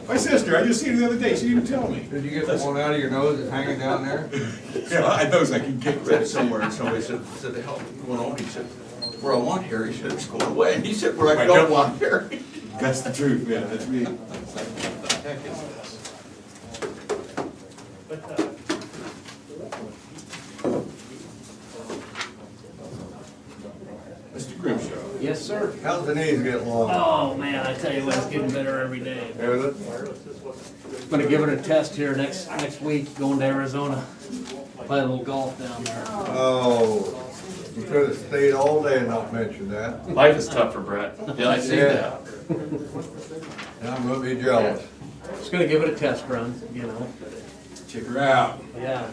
Speaker 7: My sister, I just seen her the other day, she didn't even tell me.
Speaker 4: Did you get the one out of your nose that's hanging down there?
Speaker 7: Yeah, I knows I can get
Speaker 2: Read it somewhere and somebody said, the hell, you went home, he said, where I want hair, he said, it's going away, and he said, where I don't want hair.
Speaker 7: That's the truth, man, that's me.
Speaker 2: What the heck is this?
Speaker 7: Mr. Grimshaw.
Speaker 10: Yes, sir.
Speaker 4: How's the knees getting along?
Speaker 10: Oh, man, I tell you what, it's getting better every day.
Speaker 4: Is it?
Speaker 10: Gonna give it a test here next week, going to Arizona, play a little golf down there.
Speaker 4: Oh, you could have stayed all day and not mentioned that.
Speaker 8: Life is tough for Brett. Yeah, I see that.
Speaker 4: And I'm gonna be jealous.
Speaker 10: Just gonna give it a test run, you know.
Speaker 7: Check her out.
Speaker 10: Yeah.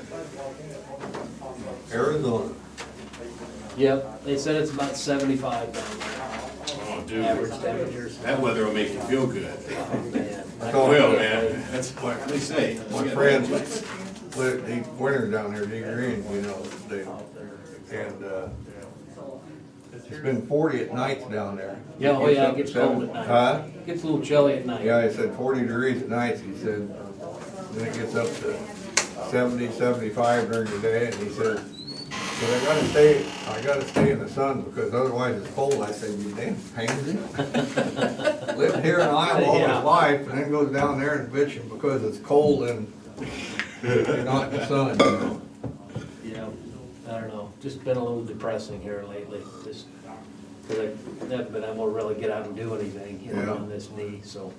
Speaker 4: Arizona.
Speaker 10: Yep, they said it's about 75 down
Speaker 7: Oh,
Speaker 10: there, average
Speaker 7: dude,
Speaker 10: temperatures.
Speaker 7: that weather will make you feel good.
Speaker 10: Oh, man.
Speaker 7: It will, man. That's what they say.
Speaker 4: My friends, he winters down there, D Green, you know, and, it's been 40 at nights down there.
Speaker 10: Yeah, oh yeah, it gets cold at night.
Speaker 4: Huh?
Speaker 10: Gets a little chilly at night.
Speaker 4: Yeah, he said 40 degrees at nights, he said, then it gets up to 70, 75 during the day, and he said, but I gotta stay in the sun because otherwise it's cold. I said, you damn pansy. Lived here in Iowa all his life and then goes down there and bitching because it's cold and you're not in the sun, you know.
Speaker 10: Yeah, I don't know, just been a little depressing here lately, just, cause I haven't been able to really get out and do anything, you know,
Speaker 4: Yeah.
Speaker 10: on this knee, so.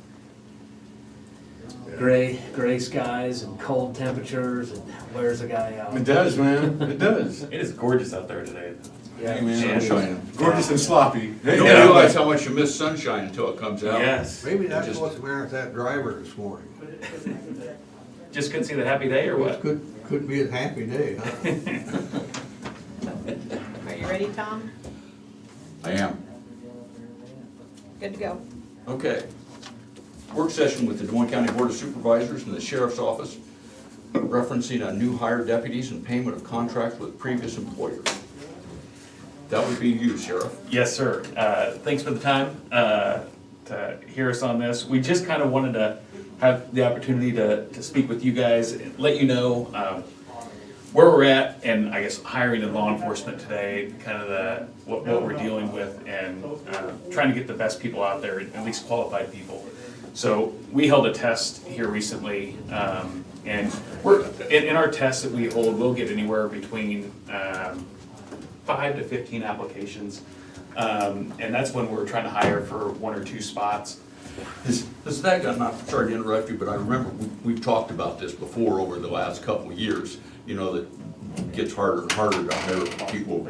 Speaker 10: Gray skies and cold temperatures and wears a guy out.
Speaker 7: It does, man, it does.
Speaker 8: It is gorgeous out there today.
Speaker 10: Yeah.
Speaker 7: Hey, man,
Speaker 2: Sunshine.
Speaker 7: gorgeous and sloppy.
Speaker 2: You don't realize how much you miss sunshine until it comes out.
Speaker 8: Yes.
Speaker 4: Maybe that's
Speaker 2: Just-
Speaker 4: what's the matter with that driver this morning.
Speaker 8: Just couldn't see the happy day or what?
Speaker 4: Could be a happy day, huh?
Speaker 3: Are you ready, Tom?
Speaker 2: I am.
Speaker 3: Good to go.
Speaker 2: Okay. Work session with the Des Moines County Board of Supervisors and the Sheriff's Office referencing new hire deputies and payment of contracts with previous employers. That would be you, Sheriff.
Speaker 8: Yes, sir. Thanks for the time to hear us on this. We just kind of wanted to have the opportunity to speak with you guys, and let you know where we're at, and I guess hiring in law enforcement today, kind of what we're dealing with, and trying to get the best people out there, at least qualified people. So we held a test here recently, and we're in our tests that we hold, we'll get anywhere between 5 to 15 applications, and that's when we're trying to hire for 1 or 2 spots.
Speaker 2: Has that got, not, sorry to interrupt you, but I remember we've talked about this before over the last couple of years, you know, that it gets harder and harder to hire people.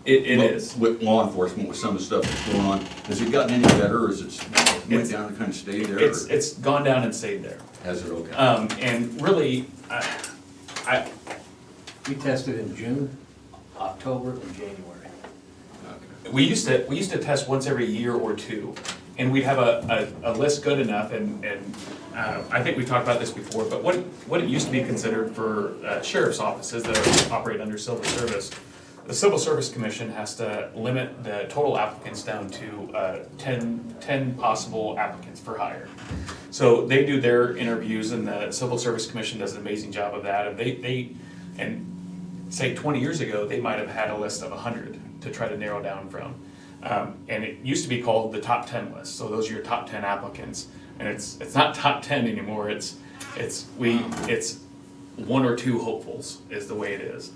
Speaker 8: It is.
Speaker 2: With law enforcement, with some of the stuff that's going on. Has it gotten any better, or is it went down and kind of stayed there?
Speaker 8: It's gone down and stayed there.
Speaker 2: Has it, okay?
Speaker 8: And really,
Speaker 10: We tested in June, October, and January.
Speaker 2: Okay.
Speaker 8: we used to test once every year or two, and we'd have a list good enough, and I think we talked about this before, but what it used to be considered for sheriff's offices that operate under civil service, the Civil Service Commission has to limit the total applicants down to 10 possible applicants for hire. So they do their interviews, and the Civil Service Commission does an amazing job of that, and say 20 years ago, they might have had a list of 100 to try to narrow down from. And it used to be called the top 10 list, so those are your top 10 applicants. And it's not top 10 anymore, it's one or two hopefuls is the way it is.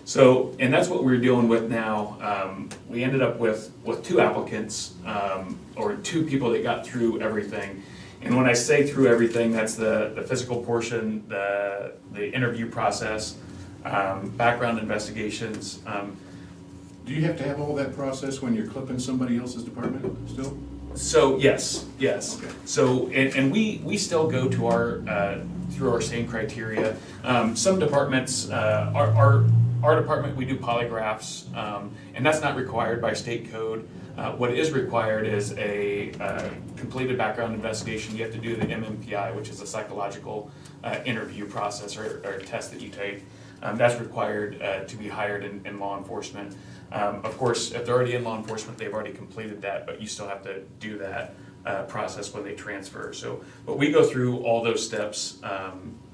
Speaker 8: So, and that's what we're dealing with now. We ended up with two applicants, or two people that got through everything. And when I say through everything, that's the physical portion, the interview process, background investigations.
Speaker 7: Do you have to have all that process when you're clipping somebody else's department still?
Speaker 8: So, yes.
Speaker 7: Okay.
Speaker 8: So, and we still go to our, through our same criteria. Some departments, our department, we do polygraphs, and that's not required by state code. What is required is a completed background investigation. You have to do the MMPI, which is a psychological interview process or test that you take. That's required to be hired in law enforcement. Of course, if they're already in law enforcement, they've already completed that, but you still have to do that process when they transfer. So, but we go through all those steps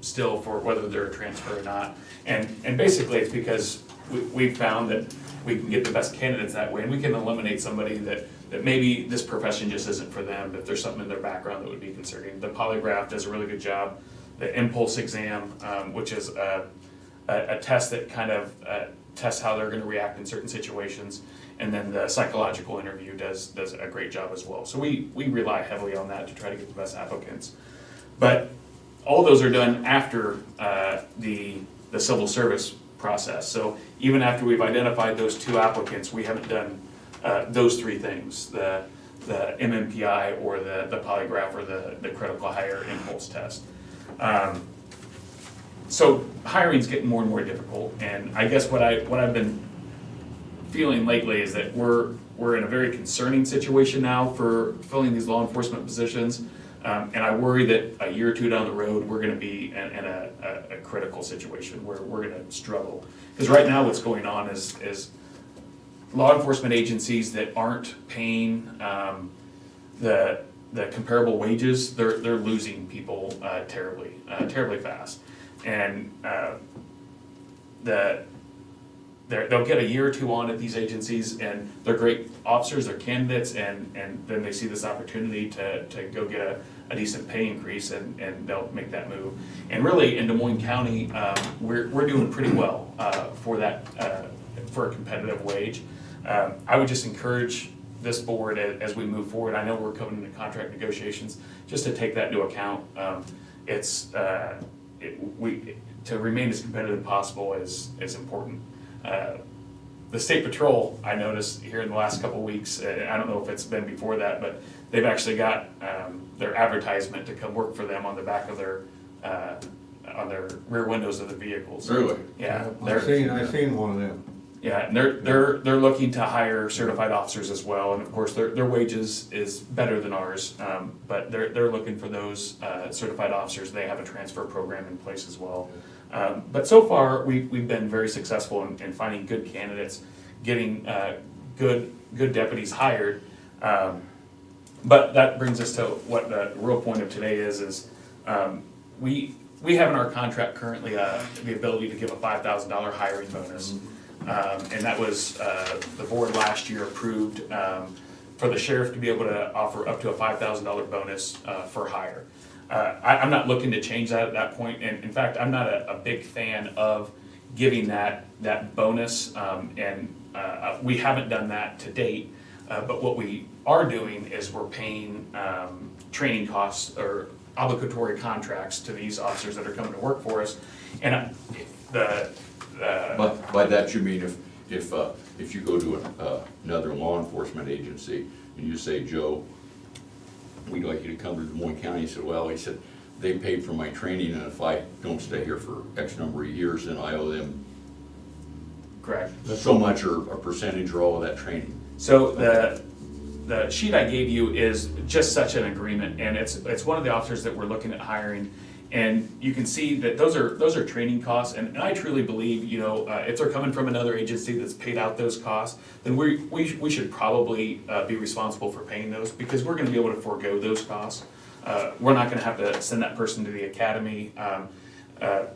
Speaker 8: still for whether they're a transfer or not. And basically, it's because we've found that we can get the best candidates that way, and we can eliminate somebody that maybe this profession just isn't for them, if there's something in their background that would be concerning. The polygraph does a really good job. The impulse exam, which is a test that kind of tests how they're gonna react in certain situations, and then the psychological interview does a great job as well. So we rely heavily on that to try to get the best applicants. But all those are done after the civil service process. So even after we've identified those two applicants, we haven't done those three things, the MMPI or the polygraph or the critical hire impulse test. So hiring's getting more and more difficult, and I guess what I've been feeling lately is that we're in a very concerning situation now for filling these law enforcement positions, and I worry that a year or two down the road, we're gonna be in a critical situation where we're gonna struggle. Because right now what's going on is law enforcement agencies that aren't paying the comparable wages, they're losing people terribly fast. And they'll get a year or two on at these agencies, and they're great officers, they're candidates, and then they see this opportunity to go get a decent pay increase, and they'll make that move. And really, in Des Moines County, we're doing pretty well for that, for a competitive wage. I would just encourage this board as we move forward, I know we're coming into contract negotiations, just to take that into account. To remain as competitive as possible is important. The State Patrol, I noticed here in the last couple of weeks, I don't know if it's been before that, but they've actually got their advertisement to come work for them on the back of their on their rear windows of the vehicles.
Speaker 2: Really?
Speaker 8: Yeah.
Speaker 4: I've seen one of them.
Speaker 8: Yeah, and they're looking to hire certified officers as well, and of course, their wages is better than ours, but they're looking for those certified officers. They have a transfer program in place as well. But so far, we've been very successful in finding good candidates, getting good deputies hired. But that brings us to what the real point of today is we have in our contract currently the ability to give a $5,000 hiring bonus. And that was, the board last year approved for the sheriff to be able to offer up to a $5,000 bonus for hire. I'm not looking to change that at that point, and in fact, I'm not a big fan of giving that bonus, and we haven't done that to date, but what we are doing is we're paying training costs or obligatory contracts to these officers that are coming to work for us, and
Speaker 2: But by that you mean if you go to another law enforcement agency and you say, Joe, we'd like you to come to Des Moines County, he said, well, he said, they paid for my training, and if I don't stay here for X number of years, then I owe them
Speaker 8: correct.
Speaker 2: so much or a percentage or all of that training.
Speaker 8: So the sheet I gave you is just such an agreement, and it's one of the officers that we're looking at hiring. And you can see that those are training costs, and I truly believe, you know, if they're coming from another agency that's paid out those costs, then we should probably be responsible for paying those, because we're gonna be able to forego those costs. We're not gonna have to send that person to the academy,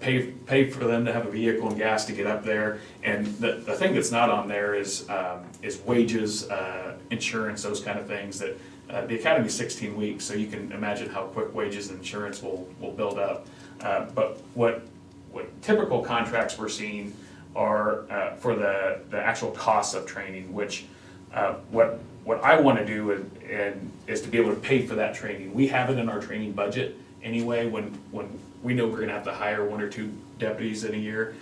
Speaker 8: pay for them to have a vehicle and gas to get up there. And the thing that's not on there is wages, insurance, those kind of things that, the academy's 16 weeks, so you can imagine how quick wages and insurance will build up. But what typical contracts we're seeing are for the actual costs of training, which what I wanna do is to be able to pay for that training. We have it in our training budget anyway, when we know we're gonna have to hire 1 or 2 deputies in a year.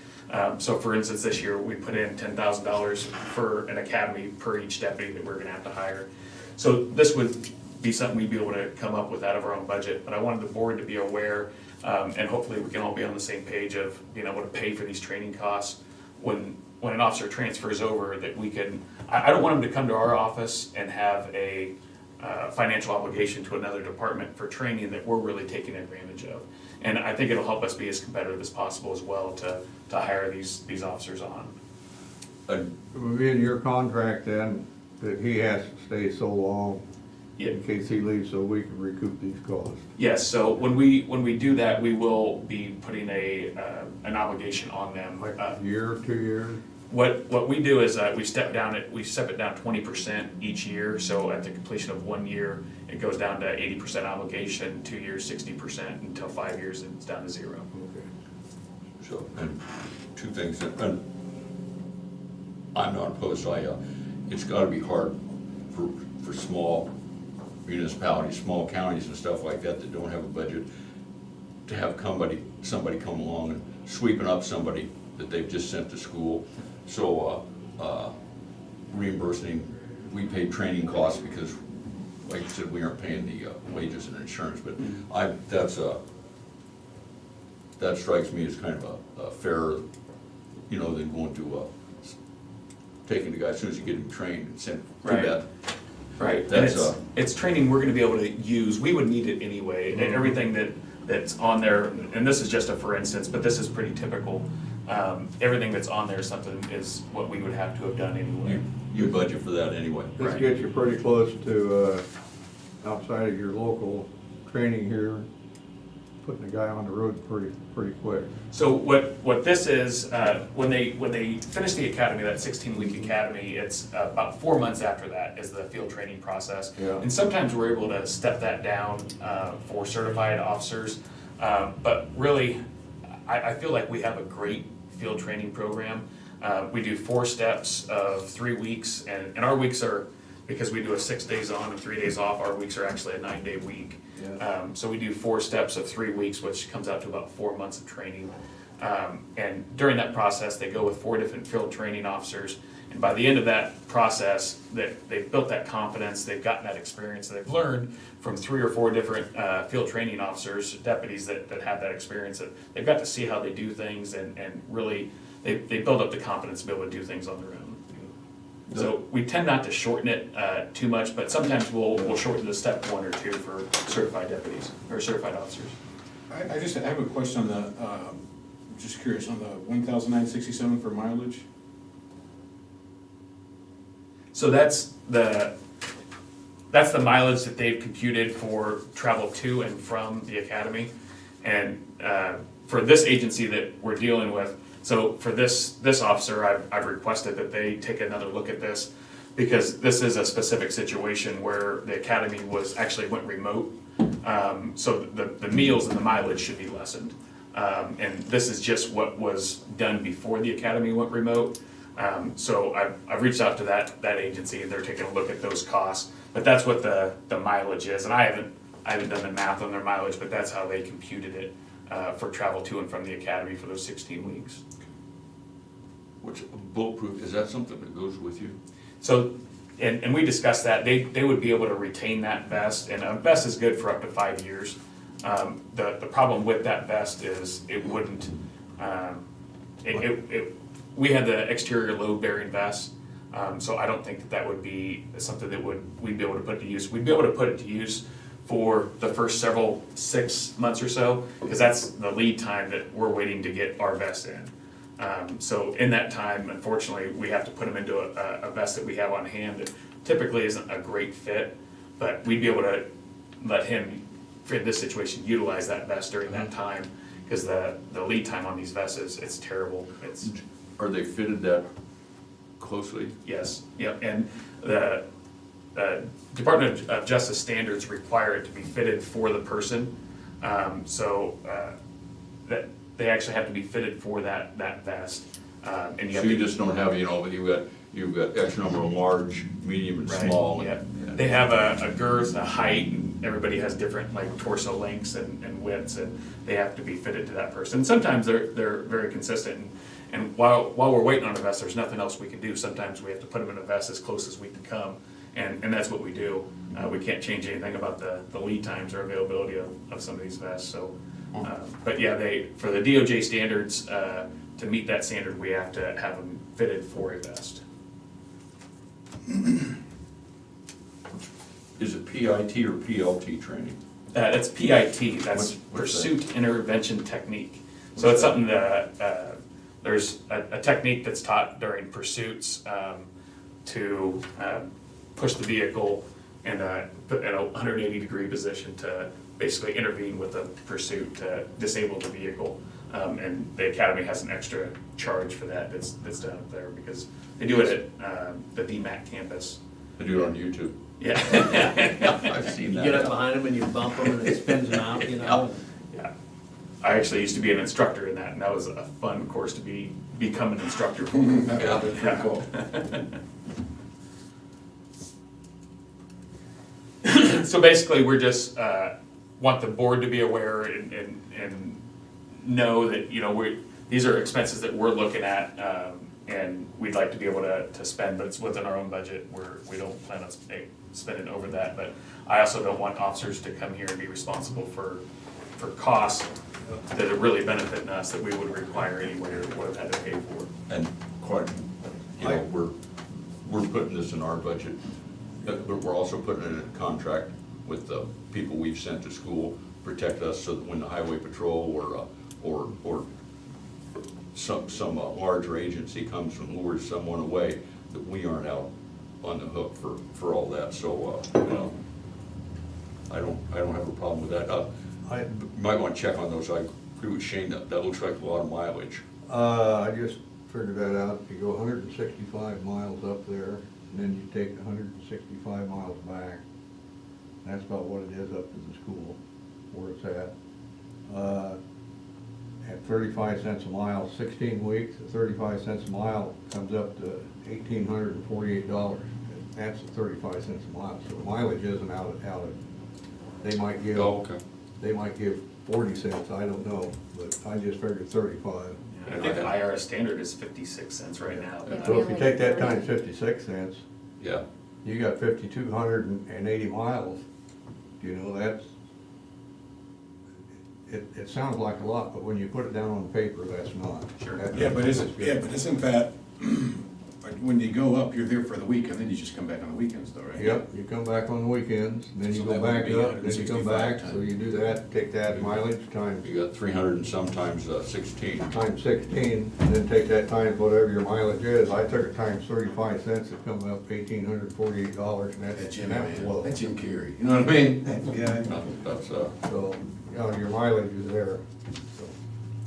Speaker 8: So for instance, this year, we put in $10,000 for an academy per each deputy that we're gonna have to hire. So this would be something we'd be able to come up with out of our own budget, but I wanted the board to be aware, and hopefully we can all be on the same page of being able to pay for these training costs when an officer transfers over, that we can, I don't want them to come to our office and have a financial obligation to another department for training that we're really taking advantage of. And I think it'll help us be as competitive as possible as well to hire these officers on.
Speaker 4: It would be in your contract then, that he has to stay so long
Speaker 8: Yeah.
Speaker 4: in case he leaves, so we can recoup these costs.
Speaker 8: Yes, so when we do that, we will be putting an obligation on them.
Speaker 4: A year, 2 years?
Speaker 8: What we do is we step it down 20% each year, so at the completion of 1 year, it goes down to 80% obligation, 2 years, 60%, until 5 years, it's down to 0.
Speaker 4: Okay.
Speaker 2: So, and 2 things, and I'm not opposed, it's gotta be hard for small municipalities, small counties and stuff like that don't have a budget, to have somebody come along and sweeping up somebody that they've just sent to school. So, reimbursing, we pay training costs because, like you said, we aren't paying the wages and insurance, but that strikes me as kind of a fair, you know, than going to, taking the guy as soon as you get him trained and sent to
Speaker 8: Right.
Speaker 2: that.
Speaker 8: Right, and
Speaker 2: That's,
Speaker 8: it's training we're gonna be able to use, we would need it anyway, and everything that's on there, and this is just a for instance, but this is pretty typical. Everything that's on there is what we would have to have done anyway.
Speaker 2: You budget for that anyway.
Speaker 4: This
Speaker 8: Right.
Speaker 4: gets you pretty close to, outside of your local training here, putting a guy on the road pretty quick.
Speaker 8: So what this is, when they finish the academy, that 16-week academy, it's about 4 months after that is the field training process.
Speaker 4: Yeah.
Speaker 8: And sometimes we're able to step that down for certified officers, but really, I feel like we have a great field training program. We do 4 steps of 3 weeks, and our weeks are, because we do a 6 days on and 3 days off, our weeks are actually a 9-day week.
Speaker 4: Yeah.
Speaker 8: So we do 4 steps of 3 weeks, which comes out to about 4 months of training. And during that process, they go with 4 different field training officers. And by the end of that process, they've built that confidence, they've gotten that experience, they've learned from 3 or 4 different field training officers, deputies that have that experience. That they've got to see how they do things, and really, they build up the confidence to be able to do things on their own. So we tend not to shorten it too much, but sometimes we'll shorten the step 1 or 2 for certified deputies, or certified officers.
Speaker 7: I have a question on the, just curious, on the 1,967 for mileage?
Speaker 8: So that's the mileage that they've computed for travel to and from the academy. And for this agency that we're dealing with, so for this officer, I've requested that they take another look at this, because this is a specific situation where the academy actually went remote. So the meals and the mileage should be lessened. And this is just what was done before the academy went remote. So I've reached out to that agency, and they're taking a look at those costs. But that's what the mileage is, and I haven't done the math on their mileage, but that's how they computed it for travel to and from the academy for those 16 weeks.
Speaker 2: Which, bulletproof, is that something that goes with you?
Speaker 8: So, and we discussed that, they would be able to retain that vest, and a vest is good for up to 5 years. The problem with that vest is it wouldn't, we had the exterior load bearing vest, So I don't think that that would be something that we'd be able to put to use. We'd be able to put it to use for the first 6 months or so, because that's the lead time that we're waiting to get our vest in. So in that time, unfortunately, we have to put them into a vest that we have on hand that typically isn't a great fit, but we'd be able to let him, in this situation, utilize that vest during that time, because the lead time on these vests it's terrible.
Speaker 2: Are they fitted that closely?
Speaker 8: Yes, yep, and the Department of Justice standards require it to be fitted for the person, so that they actually have to be fitted for that vest. And
Speaker 2: So you just don't have, you've got X number of large, medium, and small.
Speaker 8: Yeah, they have a girth, a height, and everybody has different like torso lengths and widths, and they have to be fitted to that person. Sometimes they're very consistent, and while we're waiting on a vest, there's nothing else we can do. Sometimes we have to put them in a vest as close as we can come, and that's what we do. We can't change anything about the lead times or availability of some of these vests, so. But yeah, for the DOJ standards, to meet that standard, we have to have them fitted for a vest.
Speaker 2: Is it PIT or PLT training?
Speaker 8: That's PIT, that's
Speaker 2: What's
Speaker 8: Pursuit Intervention Technique. So it's something that, there's a technique that's taught during pursuits to push the vehicle in a 180-degree position to basically intervene with the pursuit to disable the vehicle. And the academy has an extra charge for that that's done up there, because they do it at the DMAC campus.
Speaker 2: They do it on YouTube.
Speaker 8: Yeah.
Speaker 2: I've seen
Speaker 5: You
Speaker 2: that.
Speaker 5: get up behind them and you bump them and it spins them out, you know?
Speaker 8: Yeah. I actually used to be an instructor in that, and that was a fun course to become an instructor for.
Speaker 2: Yeah, that's pretty cool.
Speaker 8: So basically, we're just, want the board to be aware and know that, these are expenses that we're looking at, and we'd like to be able to spend, but it's within our own budget, we don't plan on spending over that, but I also don't want officers to come here and be responsible for costs that are really benefiting us that we would require anyway or would have had to pay for.
Speaker 2: And quite, we're putting this in our budget, but we're also putting it in a contract with the people we've sent to school, protect us so that when the highway patrol or some larger agency comes and lures someone away, that we aren't out on the hook for all that, so, I don't have a problem with that. I might want to check on those. I agree with Shane, that looks like a lot of mileage.
Speaker 4: I just figured that out. You go 165 miles up there, and then you take 165 miles back. That's about what it is up to the school, where it's at. At 35 cents a mile, 16 weeks, at 35 cents a mile comes up to $1,848. That's at 35 cents a mile, so mileage isn't out of, they might give.
Speaker 2: Oh, okay.
Speaker 4: They might give 40 cents, I don't know, but I just figured 35.
Speaker 8: I think the IRS standard is 56 cents right now.
Speaker 4: So if you take that times 56 cents,
Speaker 2: Yeah.
Speaker 4: you got 5,280 miles. That's, it sounds like a lot, but when you put it down on paper, that's not.
Speaker 8: Sure.
Speaker 7: Yeah, but isn't that, when you go up, you're there for the week, and then you just come back on the weekends though, right?
Speaker 4: Yep, you come back on the weekends, then you
Speaker 7: So
Speaker 4: go
Speaker 7: that would
Speaker 4: back
Speaker 7: be
Speaker 4: up, then you come
Speaker 7: 165
Speaker 4: back,
Speaker 7: times.
Speaker 4: so you do that, take that mileage times
Speaker 2: You got 300 and sometimes 16.
Speaker 4: times 16, and then take that times whatever your mileage is. I took it times 35 cents, it comes up $1,848, and that's low.
Speaker 7: That's Jim Carrey, you know what I mean?
Speaker 2: That's,
Speaker 4: So, your mileage is there. So,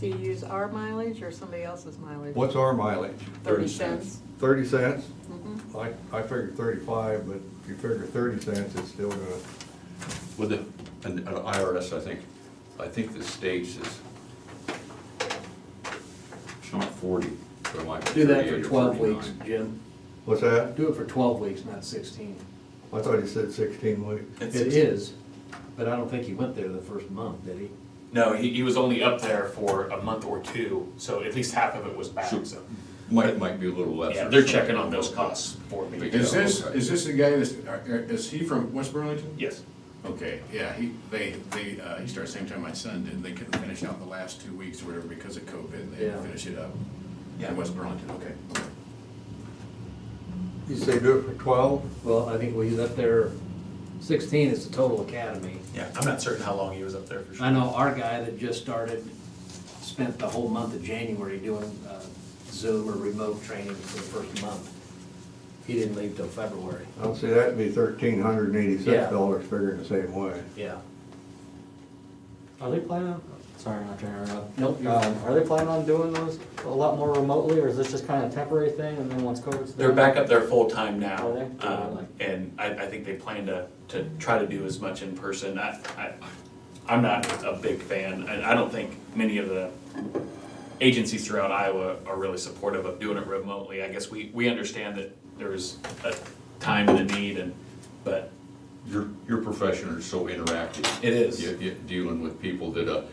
Speaker 3: Do you use our mileage or somebody else's mileage?
Speaker 4: what's our mileage?
Speaker 3: 30 cents?
Speaker 4: 30 cents?
Speaker 3: Mhm.
Speaker 4: I figured 35, but if you figure 30 cents, it's still gonna,
Speaker 2: with an IRS, I think the state's is, it's not 40, but it might be
Speaker 5: Do that
Speaker 2: 38
Speaker 5: for
Speaker 2: or
Speaker 5: 12
Speaker 2: 39.
Speaker 5: weeks, Jim.
Speaker 4: what's that?
Speaker 5: Do it for 12 weeks, not 16.
Speaker 4: I thought you said 16 weeks.
Speaker 5: It is, but I don't think he went there the first month, did he?
Speaker 8: No, he was only up there for a month or two, so at least half of it was back,
Speaker 2: Sure.
Speaker 8: so.
Speaker 2: Might be a little less.
Speaker 8: Yeah,
Speaker 2: or
Speaker 8: they're
Speaker 2: something.
Speaker 8: checking on those costs for me.
Speaker 7: Is this,
Speaker 2: Okay.
Speaker 7: is this the guy that's, is he from West Burlington?
Speaker 8: Yes.
Speaker 7: Okay, yeah, he started same time my son did, they couldn't finish out the last 2 weeks or whatever because of COVID, and they had to
Speaker 5: Yeah.
Speaker 7: finish it up in West Burlington, okay.
Speaker 4: You say do it for 12?
Speaker 17: Well, I think he's up there, 16 is the total academy.
Speaker 13: Yeah, I'm not certain how long he was up there for sure.
Speaker 17: I know our guy that just started spent the whole month of January doing Zoom or remote training for the first month. He didn't leave till February.
Speaker 4: I'll say that'd be $1,386 figured the same way.
Speaker 17: Yeah.
Speaker 5: Are they planning on, sorry, not trying to interrupt.
Speaker 17: Nope. you're fine.
Speaker 5: Are they planning on doing those a lot more remotely, or is this just kind of a temporary thing, and then once COVID's
Speaker 7: They're
Speaker 5: done?
Speaker 7: back up there full-time now.
Speaker 5: Are they?
Speaker 7: And I think they plan to try to do as much in person. I'm not a big fan, and I don't think many of the agencies throughout Iowa are really supportive of doing it remotely. I guess we understand that there's a time and a need, but
Speaker 2: Your profession is so interactive.
Speaker 7: it is.
Speaker 2: You dealing with people that,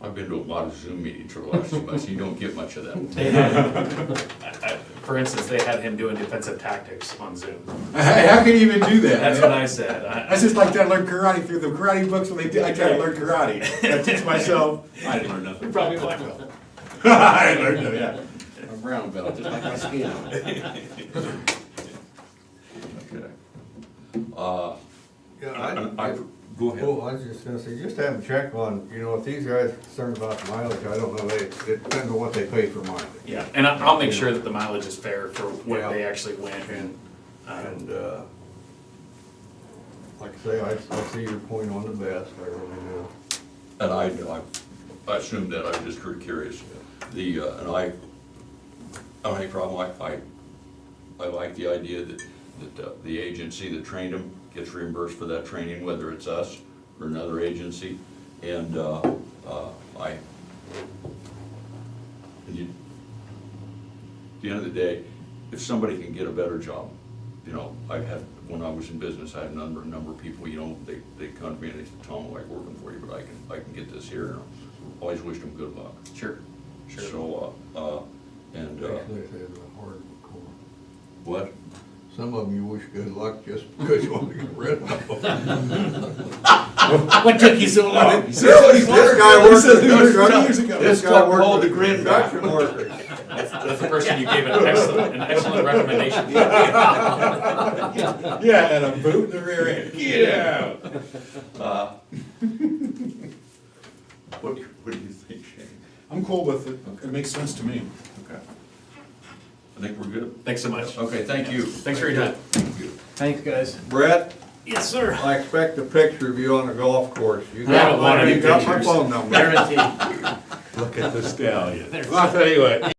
Speaker 2: I've been to a lot of Zoom meetings for the last 2 months, you don't get much of that.
Speaker 7: They had, for instance, they had him doing defensive tactics on Zoom. How can you even do that?
Speaker 13: That's
Speaker 7: what I said.
Speaker 13: I just like trying to learn karate through the karate books when I try to learn karate. I teach myself.
Speaker 7: I didn't learn nothing.
Speaker 13: Probably like I learned it, yeah.
Speaker 5: A brown belt, just like my skin.
Speaker 2: Okay.
Speaker 4: Yeah,
Speaker 2: Go ahead.
Speaker 4: Well, I was just gonna say, just have them check on, if these guys are concerned about the mileage, I don't know, it depends on what they pay for mileage.
Speaker 7: Yeah, and I'll make sure that the mileage is fair for what
Speaker 4: Yeah.
Speaker 7: they actually went.
Speaker 4: And, like I say, I see your point on the best, I really do.
Speaker 2: And I assumed that, I was just curious. And I don't have any problem, I like the idea that the agency that trained them gets reimbursed for that training, whether it's us or another agency. And at the end of the day, if somebody can get a better job, I've had, when I was in business, I had a number of people, they come to me and they said, Tom, I like working for you, but I can get this here. And I always wished them good luck.
Speaker 7: Sure.
Speaker 2: So,
Speaker 4: Actually, it is a hard core.
Speaker 2: what?
Speaker 4: Some of them you wish good luck just because you want to get rid of them.
Speaker 17: What took you so long?
Speaker 4: This guy works at construction. This guy
Speaker 2: Called
Speaker 4: works
Speaker 2: the
Speaker 4: at
Speaker 2: grid
Speaker 4: construction workers.
Speaker 7: That's the person you gave an excellent recommendation to.
Speaker 13: Yeah, and a boot in the rear end. Get out.
Speaker 2: What do you think, Shane?
Speaker 7: I'm cool with it. It makes sense to me.
Speaker 2: Okay. I think we're good.
Speaker 7: Thanks so much.
Speaker 2: Okay, thank you.
Speaker 7: Thanks for your time.
Speaker 2: Thank you.
Speaker 17: Thanks, guys.
Speaker 4: Brett,
Speaker 17: Yes, sir.
Speaker 4: I expect a picture of you on the golf course. You
Speaker 17: I don't want any
Speaker 4: got my
Speaker 17: pictures.
Speaker 4: phone number.
Speaker 17: Guaranteed.
Speaker 7: Look at the stallion. I'll tell you what.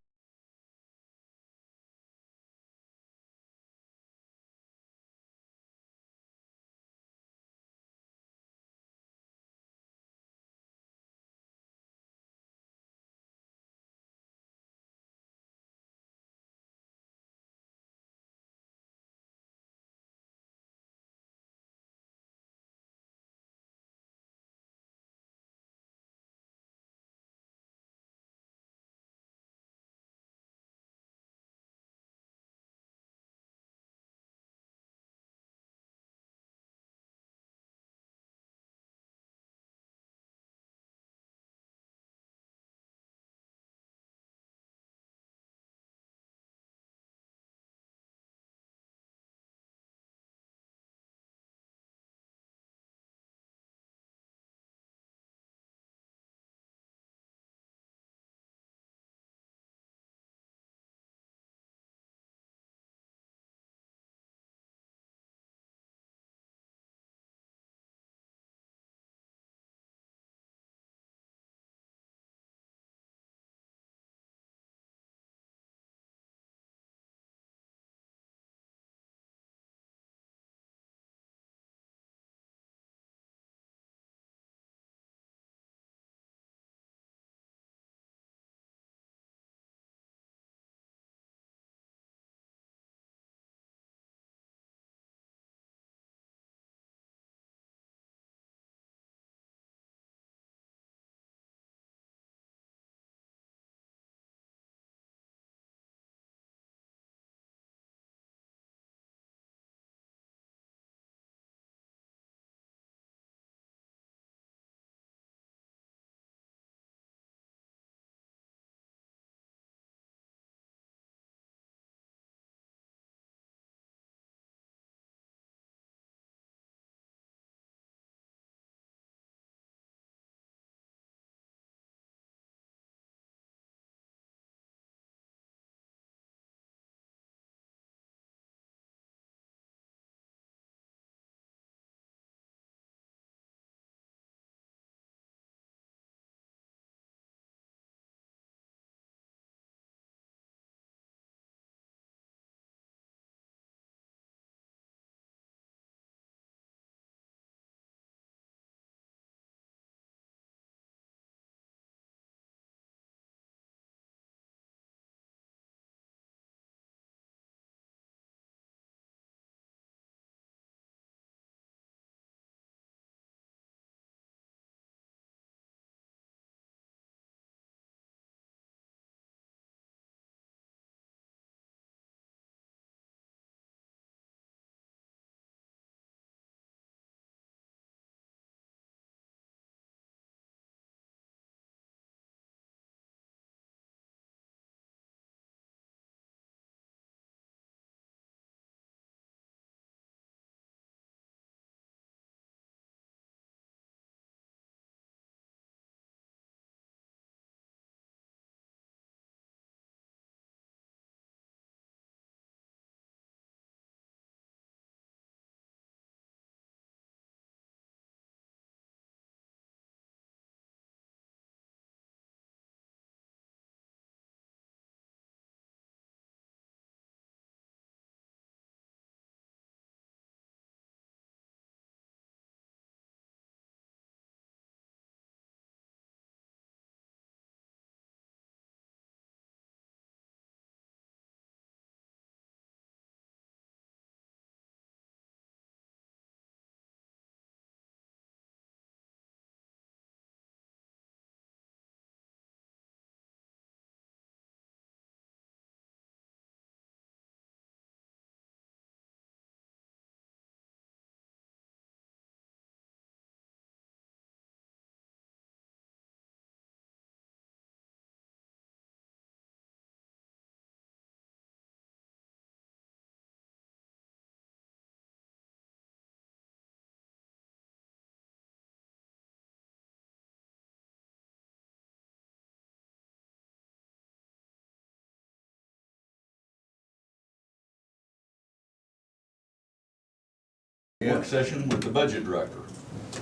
Speaker 2: Work session with the budget director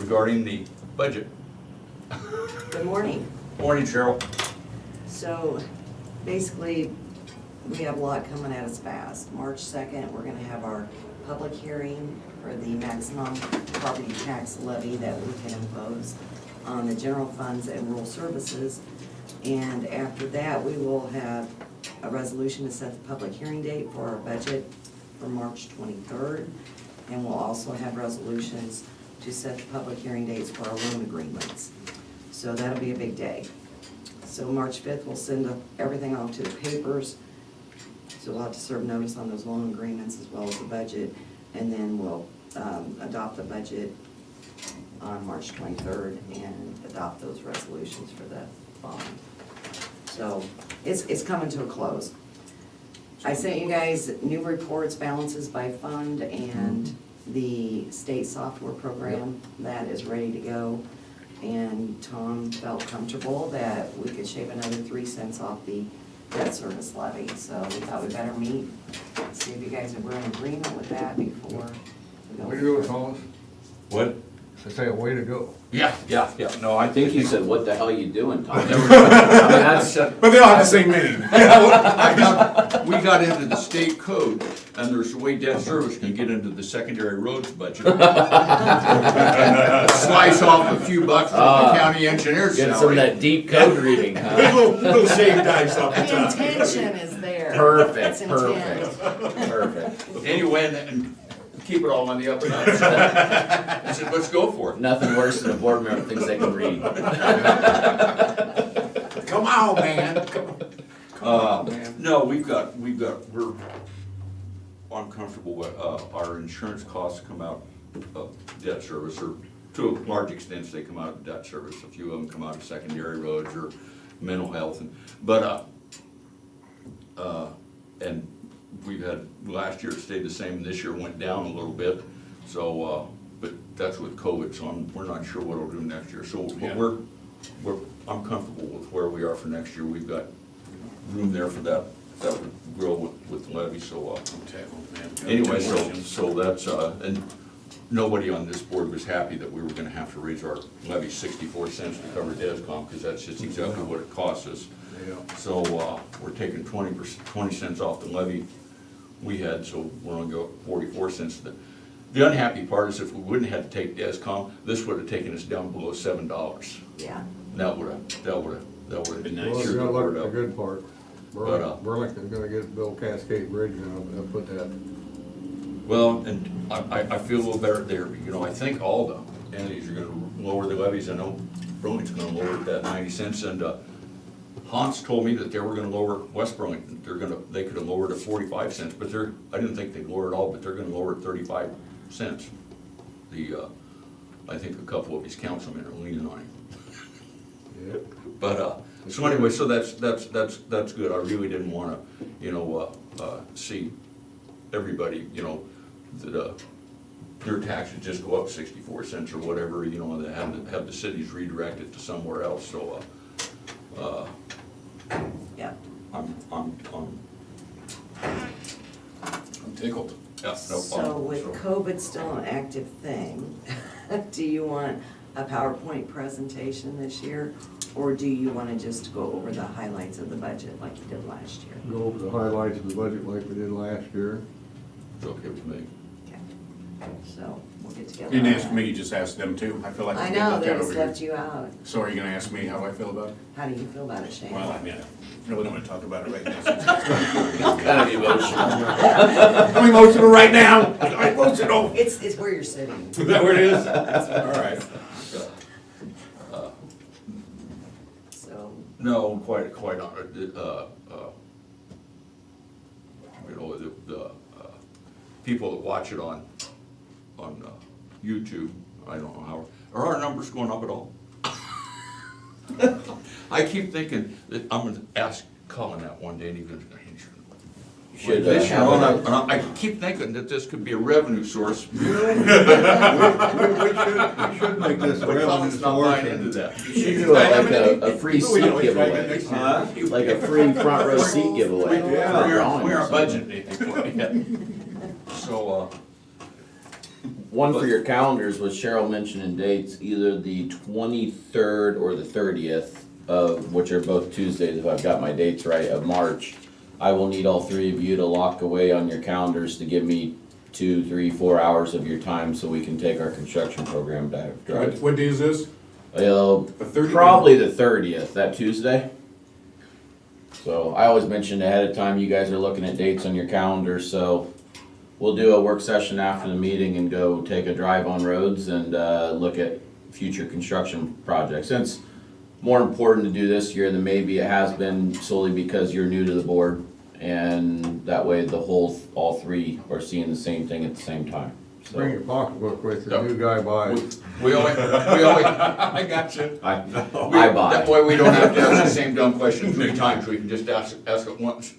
Speaker 2: regarding the budget.
Speaker 18: Good morning.
Speaker 2: Morning, Cheryl.
Speaker 18: So basically, we have a lot coming at us fast. March 2nd, we're gonna have our public hearing for the maximum property tax levy that we can impose on the general funds and rural services. And after that, we will have a resolution to set the public hearing date for our budget for March 23rd. And we'll also have resolutions to set the public hearing dates for our loan agreements. So that'll be a big day. So March 5th, we'll send everything off to the papers. So we'll have to serve notice on those loan agreements as well as the budget. And then we'll adopt the budget on March 23rd and adopt those resolutions for the bond. So it's coming to a close. I sent you guys new reports, balances by fund, and the state software program that is ready to go. And Tom felt comfortable that we could shave another 3 cents off the debt service levy. So we thought we better meet, see if you guys were in agreement with that before we go.
Speaker 4: Way to go, Thomas.
Speaker 2: What?
Speaker 4: I say, way to go.
Speaker 2: Yeah. No,
Speaker 6: I think you said, what the hell you doing, Tom?
Speaker 7: But they all have the same meaning.
Speaker 2: We got into the state code, and there's a way debt service can get into the secondary roads budget. Slice off a few bucks from the county engineer's salary.
Speaker 6: Get some of that deep code reading, huh?
Speaker 7: Little shaved ice off the
Speaker 18: The
Speaker 7: top.
Speaker 18: intention is there.
Speaker 6: Perfect,
Speaker 18: It's intent.
Speaker 6: perfect.
Speaker 2: Anyway, and keep it all on the up and up. I said, let's go for it.
Speaker 6: Nothing worse than a board member thinks they can read.
Speaker 7: Come on, man.
Speaker 2: No, we're uncomfortable with, our insurance costs come out of debt service, or to a large extent, they come out of debt service. A few of them come out of secondary roads or mental health, and we've had, last year it stayed the same, this year went down a little bit, so, but that's with COVID, so we're not sure what it'll do next year. So, but I'm comfortable with where we are for next year. We've got room there for that would grow with the levy, so, anyway, so that's, and nobody on this board was happy that we were gonna have to raise our levy 64 cents to cover DESCOM, because that's just exactly what it costs us. So, we're taking 20 cents off the levy we had, so we're gonna go 44 cents. The unhappy part is if we wouldn't have to take DESCOM, this would have taken us down below $7.
Speaker 18: Yeah.
Speaker 2: That would have been nice.
Speaker 4: Well, you gotta look at the good part.
Speaker 2: But,
Speaker 4: Burlington's gonna get Bill Cascade Bridge, and I'll put that.
Speaker 2: Well, and I feel a little better there. You know, I think all the entities are gonna lower the levies. I know Burlington's gonna lower it that 90 cents, and Hans told me that they were gonna lower West Burlington. They could have lowered it 45 cents, but I didn't think they'd lower it all, but they're gonna lower it 35 cents. I think a couple of his councilmen are leaning on him.
Speaker 4: Yep.
Speaker 2: But, so anyway, so that's good. I really didn't wanna, see everybody, that, their taxes just go up 64 cents or whatever, and have the cities redirect it to somewhere else, so,
Speaker 18: Yeah.
Speaker 2: I'm tickled. Yeah, no
Speaker 18: So
Speaker 2: problem.
Speaker 18: with COVID still an active thing, do you want a PowerPoint presentation this year? Or do you want to just go over the highlights of the budget like you did last year?
Speaker 4: Go over the highlights of the budget like we did last year.
Speaker 2: It's okay with me.
Speaker 18: Okay. So we'll get together.
Speaker 7: You didn't
Speaker 18: on
Speaker 7: ask
Speaker 18: that.
Speaker 7: me, you just asked them too. I feel like
Speaker 18: I
Speaker 7: I'm getting
Speaker 18: know,
Speaker 7: left
Speaker 18: they
Speaker 7: out
Speaker 18: just
Speaker 7: over here.
Speaker 18: left you out.
Speaker 7: So are you gonna ask me how I feel about it?
Speaker 18: How do you feel about it, Shane?
Speaker 7: Well, I mean, I really don't wanna talk about it right now. since
Speaker 6: Kind of emotional.
Speaker 7: I'm emotional right now. I'm emotional.
Speaker 18: It's where you're sitting.
Speaker 7: Is that where it is? All right.
Speaker 18: So,
Speaker 2: No, quite honest. The people that watch it on YouTube, I don't know how, are our numbers going up at all? I keep thinking that I'm gonna ask Colin that one day, and he's gonna,
Speaker 6: Should,
Speaker 2: this year,
Speaker 6: have
Speaker 2: and I keep thinking that this could be a revenue source.
Speaker 4: We should make this a
Speaker 2: But
Speaker 4: revenue
Speaker 2: Colin's not buying
Speaker 4: source.
Speaker 2: into that.
Speaker 6: You should do it like a free seat giveaway. Like a free front row seat giveaway.
Speaker 2: We aren't budgeting anything for it yet. So,
Speaker 6: one for your calendars was Cheryl mentioning dates, either the 23rd or the 30th of, which are both Tuesdays, if I've got my dates right, of March. I will need all three of you to lock away on your calendars to give me 2, 3, 4 hours of your time so we can take our construction program drive.
Speaker 7: What day is this? The 30th?
Speaker 6: Probably the 30th, that Tuesday. So I always mention ahead of time, you guys are looking at dates on your calendar, so we'll do a work session after the meeting and go take a drive on roads and look at future construction projects. It's more important to do this year than maybe it has been solely because you're new to the board, and that way all three are seeing the same thing at the same time. So.
Speaker 4: Bring your pocketbook with you, new guy buys.
Speaker 2: We only, I got you.
Speaker 6: I buy.
Speaker 2: That way we don't have to ask the same dumb question 3 times, we can just ask it once.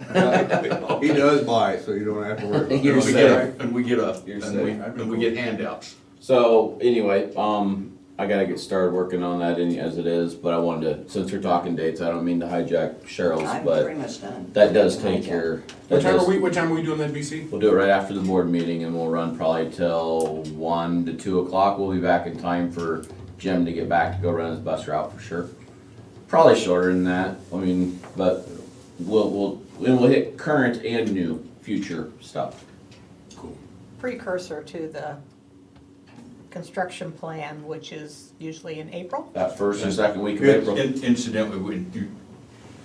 Speaker 4: He does buy, so you don't have to worry about
Speaker 6: You're
Speaker 4: it.
Speaker 2: And we get handouts.
Speaker 6: So anyway, I gotta get started working on that as it is, but I wanted to, since we're talking dates, I don't mean to hijack Cheryl's,
Speaker 18: I'm
Speaker 6: but
Speaker 18: pretty much done.
Speaker 6: that does take your.
Speaker 7: What time are we doing that, BC?
Speaker 6: We'll do it right after the board meeting and we'll run probably till 1 to 2 o'clock. We'll be back in time for Jim to get back to go run his bus route for sure. Probably shorter than that, I mean, but we'll hit current and new future stuff.
Speaker 3: Precursor to the construction plan, which is usually in April.
Speaker 6: That first and second week of April.
Speaker 2: Incidentally, when you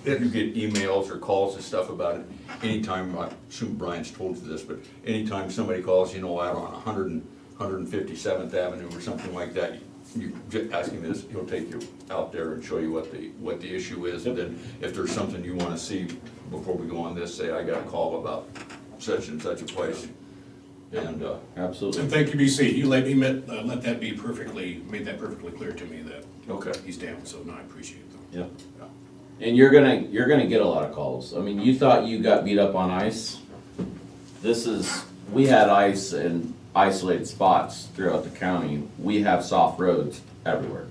Speaker 2: get emails or calls and stuff about it, anytime, I assume Brian's told you this, but anytime somebody calls, out on 157th Avenue or something like that, you just ask him this, he'll take you out there and show you what the issue is, and then if there's something you wanna see before we go on this, say, I got a call about such and such a place. And,
Speaker 6: absolutely.
Speaker 7: And thank you, BC. You let that be made that perfectly clear to me that
Speaker 2: okay.
Speaker 7: he's down, so no, I appreciate them.
Speaker 6: Yeah. And you're gonna get a lot of calls. I mean, you thought you got beat up on ice. We had ice in isolated spots throughout the county. We have soft roads everywhere.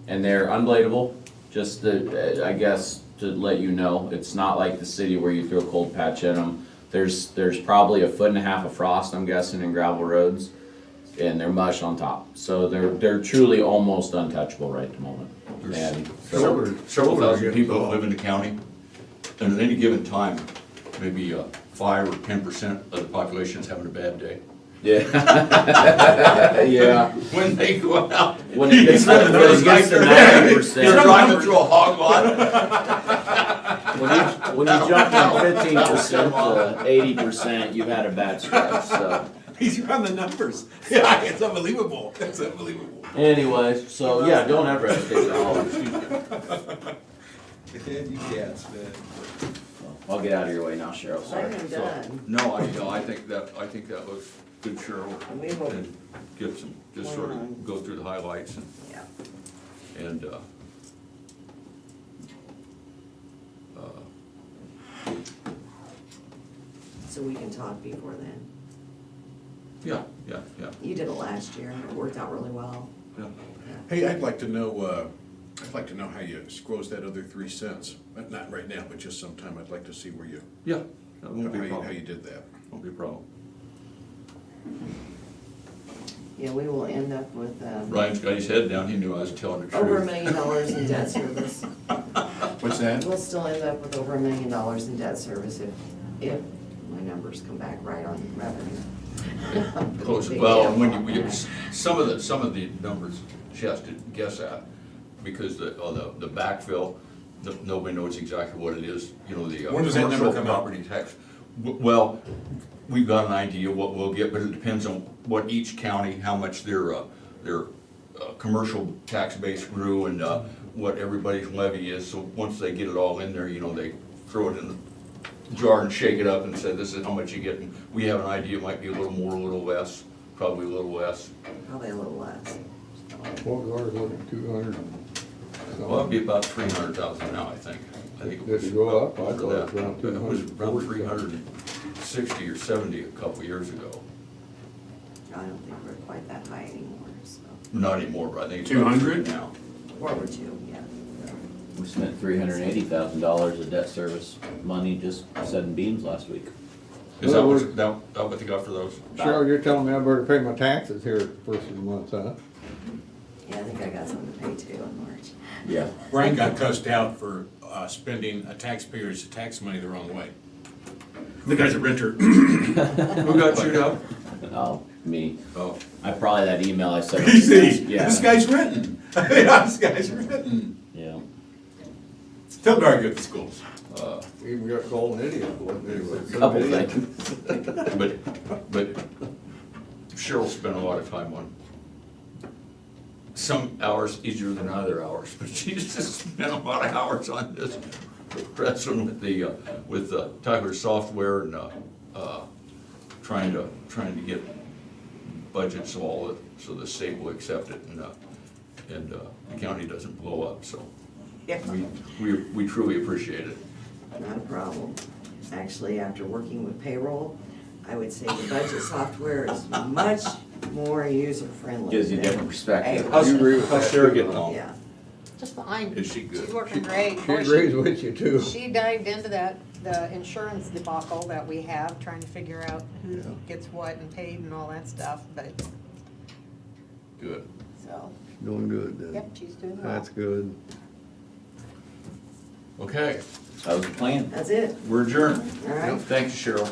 Speaker 6: And they're unbladeable, just I guess to let you know, it's not like the city where you throw a cold patch in them. There's probably 1.5 feet of frost, I'm guessing, in gravel roads, and they're mush on top. So they're truly almost untouchable right at the moment. And so,
Speaker 2: Several thousand people that live in the county, and at any given time, maybe 5 or 10% of the population is having a bad day.
Speaker 6: yeah. Yeah.
Speaker 2: When they go out.
Speaker 6: When it gets to 90%.
Speaker 2: You're driving through a hog lot.
Speaker 6: When you jump from 15% to 80%, you've had a bad stretch, so.
Speaker 7: He's run the numbers. Yeah, it's unbelievable. It's unbelievable.
Speaker 6: Anyway, so yeah, don't ever hesitate to holler.
Speaker 16: You can't spin.
Speaker 6: I'll get out of your way now, Cheryl, sorry.
Speaker 18: I'm done.
Speaker 2: No, I think that looks good, Cheryl. And get some, just sort of go through the highlights and
Speaker 18: So we can talk before then.
Speaker 2: yeah.
Speaker 18: You did it last year and it worked out really well.
Speaker 2: Yeah.
Speaker 7: Hey, I'd like to know how you squoze that other 3 cents. Not right now, but just sometime. I'd like to see where
Speaker 2: Yeah, that won't be a
Speaker 7: how
Speaker 2: problem.
Speaker 7: you did that.
Speaker 2: Won't be a problem.
Speaker 18: Yeah, we will end up with,
Speaker 2: Ryan's got his head down, he knew I was telling the truth.
Speaker 18: over $1 million in debt service.
Speaker 7: What's that?
Speaker 18: We'll still end up with over $1 million in debt service if my numbers come back right on revenue.
Speaker 2: Close, well, and when some of the numbers she has to guess at, because the backfill, nobody knows exactly what it is, the
Speaker 7: When does that number
Speaker 2: commercial
Speaker 7: come out?
Speaker 2: property tax. Well, we've got an idea what we'll get, but it depends on what each county, how much their commercial tax base grew and what everybody's levy is, so once they get it all in there, they throw it in the jar and shake it up and say, this is how much you get, and we have an idea, it might be a little more, a little less, probably a little less.
Speaker 18: Probably a little less.
Speaker 4: What was ours, looking 200?
Speaker 2: Well, it'd be about 300,000 now, I think.
Speaker 4: Did it go up? I
Speaker 2: for
Speaker 4: thought it was
Speaker 2: that.
Speaker 4: around
Speaker 2: It was
Speaker 4: 200.
Speaker 2: around 360 or 70 a couple years ago.
Speaker 18: I don't think we're quite that high anymore, so.
Speaker 2: Not anymore, but I think it's about
Speaker 7: 200
Speaker 2: now.
Speaker 18: Or we're two, yeah.
Speaker 6: We spent $380,000 of debt service money just setting beams last week.
Speaker 2: Is that what they got for those?
Speaker 4: Cheryl, you're telling me I better pay my taxes here first of the month, huh?
Speaker 18: Yeah, I think I got something to pay too in March.
Speaker 6: Yeah.
Speaker 7: Brian got cussed out for spending a taxpayer's tax money the wrong way. The guy's a renter.
Speaker 2: Who got chewed out?
Speaker 6: Oh, me.
Speaker 2: Oh.
Speaker 6: I probably that email I sent. Yeah.
Speaker 7: This guy's renting. Yeah, this guy's renting.
Speaker 6: Yeah.
Speaker 7: Tell him to argue at the schools.
Speaker 4: Even got golden idiot, anyway.
Speaker 6: Couple things.
Speaker 2: But Cheryl spent a lot of time on some hours easier than other hours, but she's just spent a lot of hours on this, wrestling with Tyler software and trying to get budgets so the state will accept it and the county doesn't blow up. So
Speaker 18: Yeah.
Speaker 2: we truly appreciate it.
Speaker 18: Not a problem. Actually, after working with payroll, I would say the budget software is much more user-friendly.
Speaker 6: Gives you a
Speaker 18: than
Speaker 6: different perspective.
Speaker 18: payroll.
Speaker 2: How's Cheryl getting along?
Speaker 18: Yeah.
Speaker 3: Just fine.
Speaker 2: Is she good?
Speaker 3: She's working great.
Speaker 4: She
Speaker 3: Boy,
Speaker 4: agrees with you too.
Speaker 3: She dived into the insurance debacle that we have, trying to figure out who gets what and paid and all that stuff, but,
Speaker 2: Good.
Speaker 3: so,
Speaker 4: Doing good then.
Speaker 3: yep, she's doing well.
Speaker 4: That's good.
Speaker 2: Okay,
Speaker 6: That was the plan.
Speaker 18: That's it.
Speaker 2: we're adjourned.
Speaker 18: All right.
Speaker 2: Thanks, Cheryl.